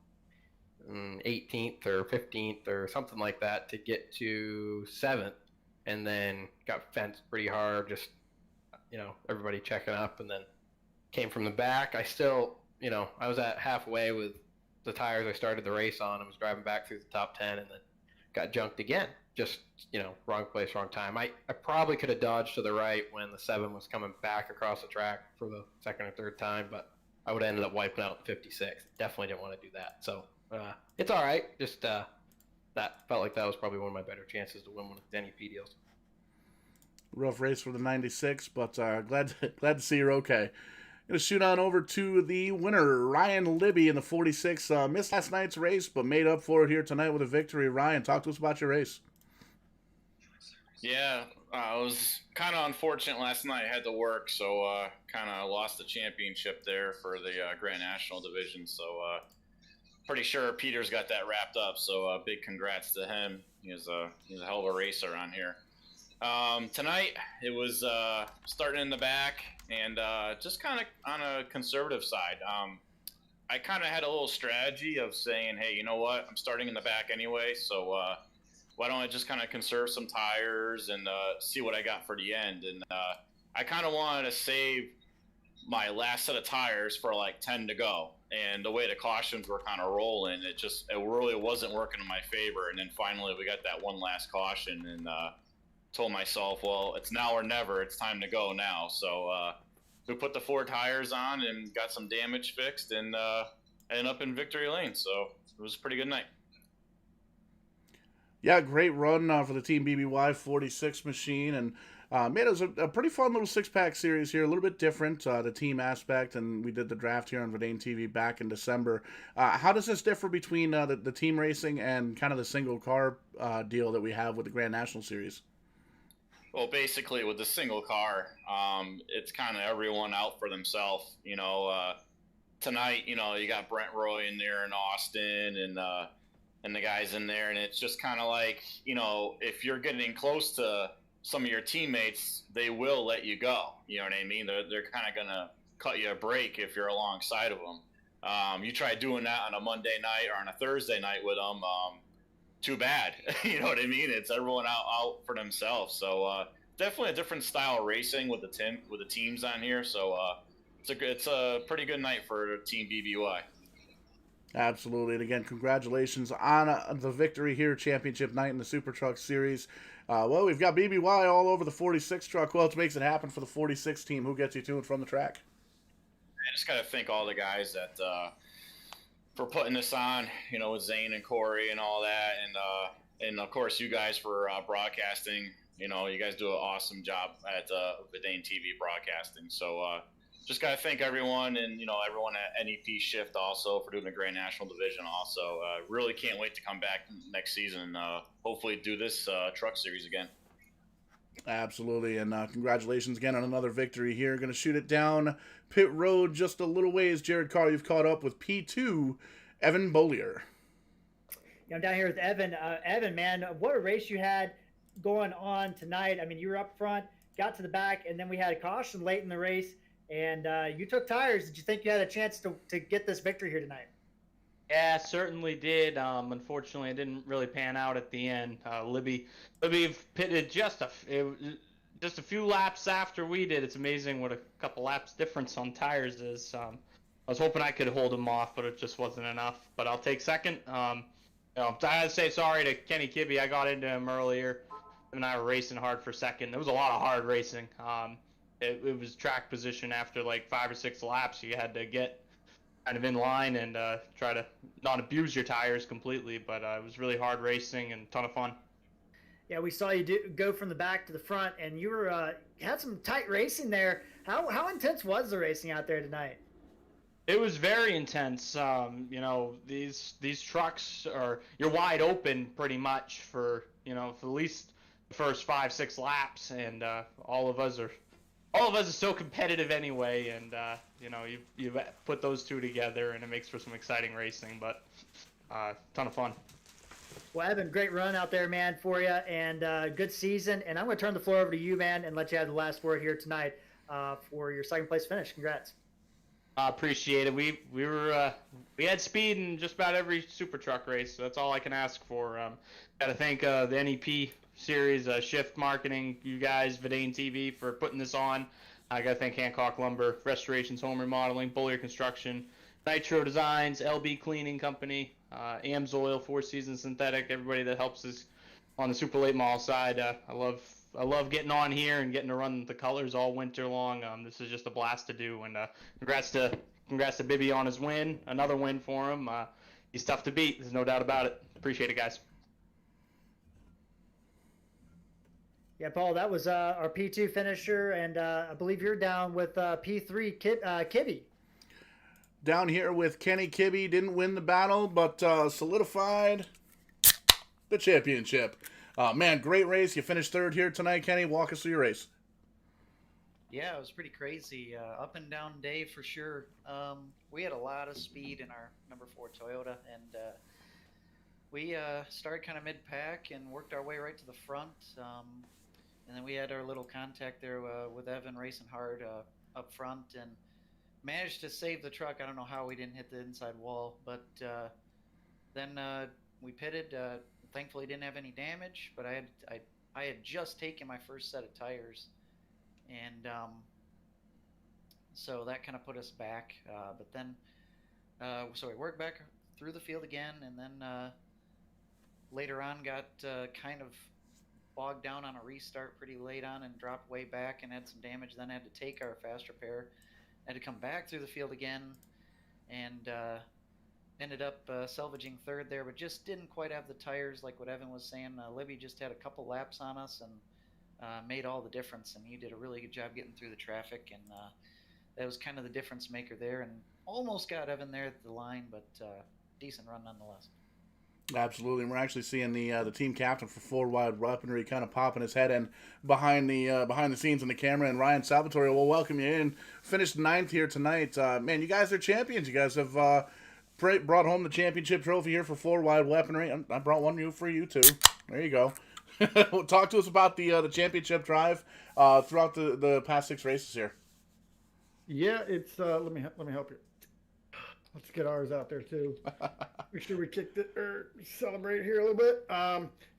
18th or 15th or something like that to get to 7th, and then got fenced pretty hard, just everybody checking up, and then came from the back. I still, I was at halfway with the tires I started the race on. I was driving back through the top 10 and then got junked again. Just, wrong place, wrong time. I probably could have dodged to the right when the 7 was coming back across the track for the second or third time, but I would have ended up wiping out the 56. Definitely didn't want to do that. So it's all right. Just that felt like that was probably one of my better chances to win one of the NEP deals. Rough race for the 96, but glad to see you're okay. Going to shoot on over to the winner, Ryan Libby in the 46. Missed last night's race, but made up for it here tonight with a victory. Ryan, talk to us about your race. Yeah, it was kind of unfortunate last night. I had to work, so kind of lost the championship there for the Grand National Division. So pretty sure Peter's got that wrapped up. So big congrats to him. He's a hell of a racer on here. Tonight it was starting in the back and just kind of on a conservative side. I kind of had a little strategy of saying, hey, you know what? I'm starting in the back anyway, so why don't I just kind of conserve some tires and see what I got for the end? And I kind of wanted to save my last set of tires for like 10 to go. And the way the cautions were kind of rolling, it really wasn't working in my favor. And then finally we got that one last caution, and told myself, well, it's now or never. It's time to go now. So we put the 4 tires on and got some damage fixed, and ended up in victory lane. So it was a pretty good night. Yeah, great run for the Team BBY 46 machine, and man, it was a pretty fun little 6-pack series here, a little bit different, the team aspect, and we did the draft here on Verdane TV back in December. How does this differ between the team racing and kind of the single car deal that we have with the Grand National Series? Well, basically with the single car, it's kind of everyone out for themselves. You know, tonight, you know, you got Brent Roy in there in Austin, and the guys in there, and it's just kind of like, you know, if you're getting close to some of your teammates, they will let you go. You know what I mean? They're kind of gonna cut you a break if you're alongside of them. You try doing that on a Monday night or on a Thursday night with them, too bad. You know what I mean? It's everyone out for themselves. So definitely a different style of racing with the teams on here. So it's a pretty good night for Team BBY. Absolutely, and again, congratulations on the victory here, championship night in the SuperTruck Series. Well, we've got BBY all over the 46 truck. Who else makes it happen for the 46 team? Who gets you to and from the track? I just got to thank all the guys that for putting this on, you know, with Zane and Corey and all that, and of course you guys for broadcasting. You know, you guys do an awesome job at Verdane TV broadcasting. So just got to thank everyone, and, you know, everyone at NEP Shift also for doing the Grand National Division also. Really can't wait to come back next season, hopefully do this truck series again. Absolutely, and congratulations again on another victory here. Going to shoot it down pit road just a little ways. Jared Carr, you've caught up with P2, Evan Bollier. Yeah, I'm down here with Evan. Evan, man, what a race you had going on tonight. I mean, you were up front, got to the back, and then we had a caution late in the race, and you took tires. Did you think you had a chance to get this victory here tonight? Yeah, certainly did. Unfortunately, it didn't really pan out at the end. Libby pitted just a few laps after we did. It's amazing what a couple laps difference on tires is. I was hoping I could hold him off, but it just wasn't enough. But I'll take second. I gotta say sorry to Kenny Kibbe. I got into him earlier, and I were racing hard for second. There was a lot of hard racing. It was track position after like 5 or 6 laps. You had to get kind of in line and try to not abuse your tires completely, but it was really hard racing and a ton of fun. Yeah, we saw you go from the back to the front, and you were had some tight racing there. How intense was the racing out there tonight? It was very intense. You know, these trucks you're wide open pretty much for at least the first 5-6 laps, and all of us are so competitive anyway, and you put those two together, and it makes for some exciting racing, but ton of fun. Well, Evan, great run out there, man, for you, and good season. And I'm going to turn the floor over to you, man, and let you have the last word here tonight for your second place finish. Congrats. Appreciate it. We had speed in just about every SuperTruck race, so that's all I can ask for. Got to thank the NEP series, Shift Marketing, you guys, Verdane TV for putting this on. I got to thank Hancock Lumber, Restorations Home Remodeling, Bollier Construction, Nitro Designs, LB Cleaning Company, Amsoil, Four Seasons Synthetic, everybody that helps us on the super late model side. I love getting on here and getting to run the colors all winter long. This is just a blast to do, and congrats to Bibby on his win, another win for him. He's tough to beat, there's no doubt about it. Appreciate it, guys. Yeah, Paul, that was our P2 finisher, and I believe you're down with P3 Kibbe. Down here with Kenny Kibbe, didn't win the battle, but solidified the championship. Man, great race. You finished third here tonight, Kenny. Walk us through your race. Yeah, it was pretty crazy. Up and down day for sure. We had a lot of speed in our number 4 Toyota, and we started kind of mid-pack and worked our way right to the front. And then we had our little contact there with Evan racing hard up front and managed to save the truck. I don't know how we didn't hit the inside wall, but then we pitted. Thankfully, didn't have any damage, but I had just taken my first set of tires, and so that kind of put us back. But then, so we worked back through the field again, and then later on got kind of bogged down on a restart pretty late on and dropped way back and had some damage. Then had to take our fast repair, had to come back through the field again, and ended up salvaging third there, but just didn't quite have the tires like what Evan was saying. Libby just had a couple laps on us and made all the difference, and he did a really good job getting through the traffic, and that was kind of the difference maker there, and almost got Evan there at the line, but decent run nonetheless. Absolutely, and we're actually seeing the team captain for Four Wide Weaponry kind of popping his head in behind the scenes in the camera. And Ryan Salvatore will welcome you in. Finished 9th here tonight. Man, you guys are champions. You guys have brought home the championship trophy here for Four Wide Weaponry. I brought one for you too. There you go. Talk to us about the championship drive throughout the past 6 races here. Yeah, it's let me help you. Let's get ours out there too. Make sure we kicked it or celebrate here a little bit.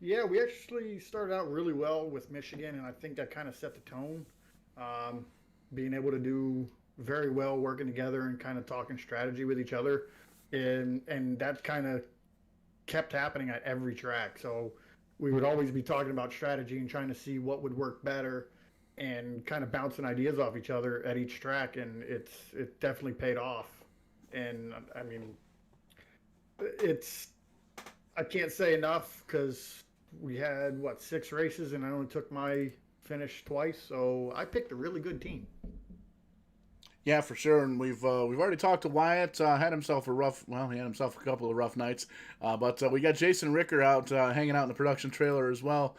Yeah, we actually started out really well with Michigan, and I think that kind of set the tone. Being able to do very well, working together and kind of talking strategy with each other, and that kind of kept happening at every track. So we would always be talking about strategy and trying to see what would work better, and kind of bouncing ideas off each other at each track, and it definitely paid off. And I mean, I can't say enough because we had 6 races and I only took my finish twice, so I picked a really good team. Yeah, for sure, and we've already talked to Wyatt. Had himself a couple of rough nights, but we got Jason Ricker out hanging out in the production trailer as well.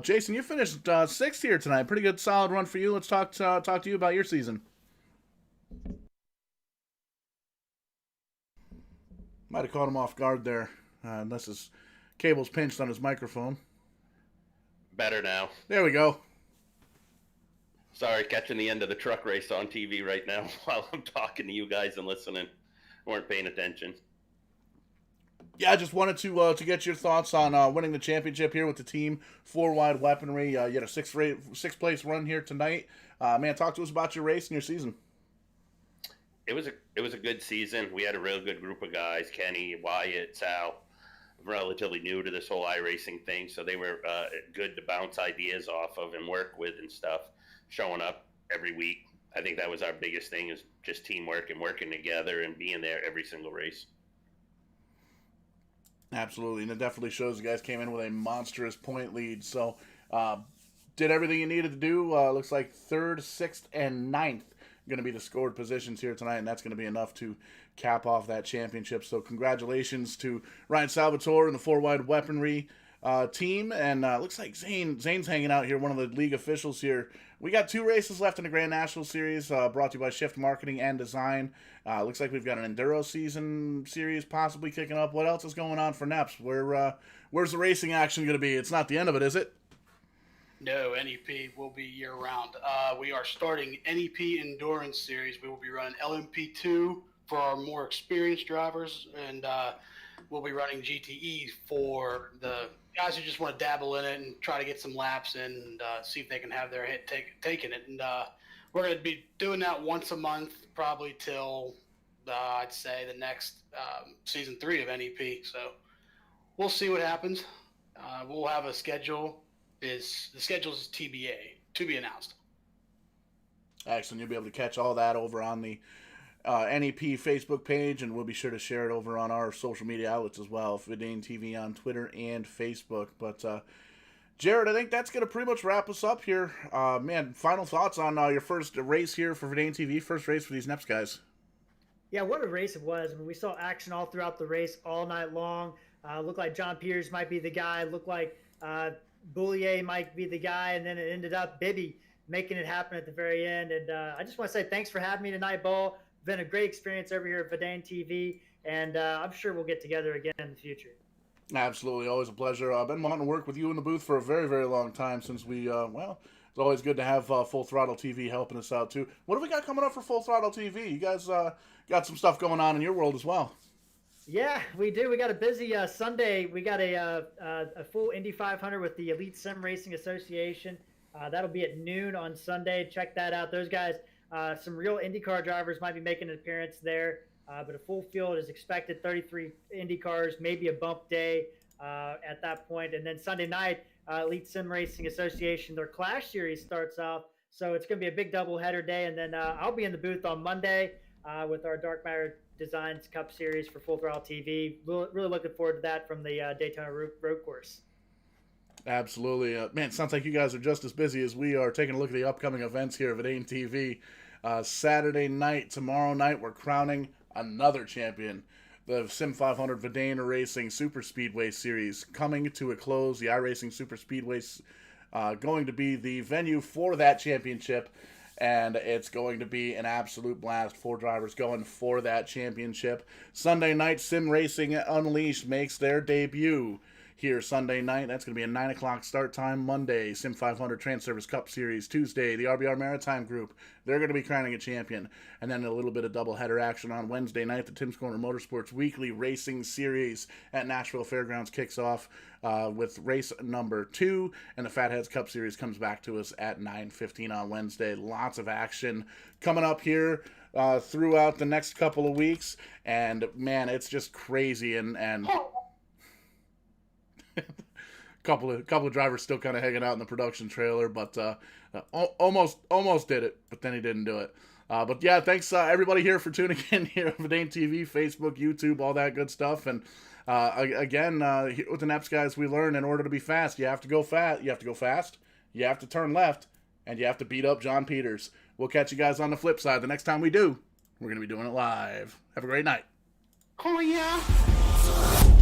Jason, you finished 6th here tonight. Pretty good, solid run for you. Let's talk to you about your season. Might have caught him off guard there, unless his cable's pinched on his microphone. Better now. There we go. Sorry, catching the end of the truck race on TV right now while I'm talking to you guys and listening. Weren't paying attention. Yeah, I just wanted to get your thoughts on winning the championship here with the team, Four Wide Weaponry. You had a 6th place run here tonight. Man, talk to us about your race and your season. It was a good season. We had a real good group of guys. Kenny, Wyatt, Sal, relatively new to this whole iRacing thing, so they were good to bounce ideas off of and work with and stuff. Showing up every week, I think that was our biggest thing, is just teamwork and working together and being there every single race. Absolutely, and it definitely shows you guys came in with a monstrous point lead. So, did everything you needed to do. Looks like 3rd, 6th, and 9th going to be the scored positions here tonight, and that's going to be enough to cap off that championship. So congratulations to Ryan Salvatore and the Four Wide Weaponry team, and looks like Zane's hanging out here, one of the league officials here. We got 2 races left in the Grand National Series, brought to you by Shift Marketing and Design. Looks like we've got an Enduro season series possibly kicking up. What else is going on for NEPS? Where's the racing action going to be? It's not the end of it, is it? No, NEP will be year-round. We are starting NEP Endurance Series. We will be running LMP2 for our more experienced drivers, and we'll be running GTE for the guys who just want to dabble in it and try to get some laps in and see if they can have their hit taking it. And we're going to be doing that once a month, probably till, I'd say, the next Season 3 of NEP. So we'll see what happens. We'll have a schedule. The schedule is TBA, to be announced. Excellent. You'll be able to catch all that over on the NEP Facebook page, and we'll be sure to share it over on our social media outlets as well, Vidane TV on Twitter and Facebook. But Jared, I think that's going to pretty much wrap us up here. Man, final thoughts on your first race here for Vidane TV, first race for these NEPS guys. Yeah, what a race it was. I mean, we saw action all throughout the race all night long. Looked like John Peters might be the guy. Looked like Boulier might be the guy, and then it ended up Bibby making it happen at the very end. And I just want to say thanks for having me tonight, Bo. Been a great experience over here at Vidane TV, and I'm sure we'll get together again in the future. Absolutely, always a pleasure. I've been wanting to work with you in the booth for a very, very long time since we, it's always good to have Full Throttle TV helping us out too. What have we got coming up for Full Throttle TV? You guys got some stuff going on in your world as well. Yeah, we do. We got a busy Sunday. We got a full Indy 500 with the Elite Sim Racing Association. That'll be at noon on Sunday. Check that out. Those guys Some real IndyCar drivers might be making an appearance there, but a full field is expected. 33 Indy cars, maybe a bump day at that point. And then Sunday night, Elite Sim Racing Association, their Clash Series starts off. So it's going to be a big doubleheader day. And then I'll be in the booth on Monday with our Dark Matter Designs Cup Series for Full Throttle TV. Really looking forward to that from the Daytona road course. Absolutely. Man, it sounds like you guys are just as busy as we are. Taking a look at the upcoming events here at Verdane TV. Saturday night, tomorrow night, we're crowning another champion. The Sim 500 Verdane Racing Super Speedway Series coming to a close. The iRacing Super Speedway going to be the venue for that championship, and it's going to be an absolute blast. 4 drivers going for that championship. Sunday night, Sim Racing Unleashed makes their debut here Sunday night. That's going to be a 9 o'clock start time. Monday, Sim 500 Trans-Service Cup Series. Tuesday, the RBR Maritime Group. They're going to be crowning a champion. And then a little bit of doubleheader action on Wednesday night. The Tim's Corner Motorsports Weekly Racing Series at Nashville Fairgrounds kicks off with race number 2. And the Fatheads Cup Series comes back to us at 9:15 on Wednesday. Lots of action coming up here throughout the next couple of weeks. And, man, it's just crazy. And couple of drivers still kind of hanging out in the production trailer, but almost did it, but then he didn't do it. But yeah, thanks everybody here for tuning in here on Verdane TV, Facebook, YouTube, all that good stuff. And again, with the NEPS guys, we learn in order to be fast, you have to go fast. You have to go fast. You have to turn left, and you have to beat up John Peters. We'll catch you guys on the flip side. The next time we do, we're gonna be doing it live. Have a great night. Oh yeah.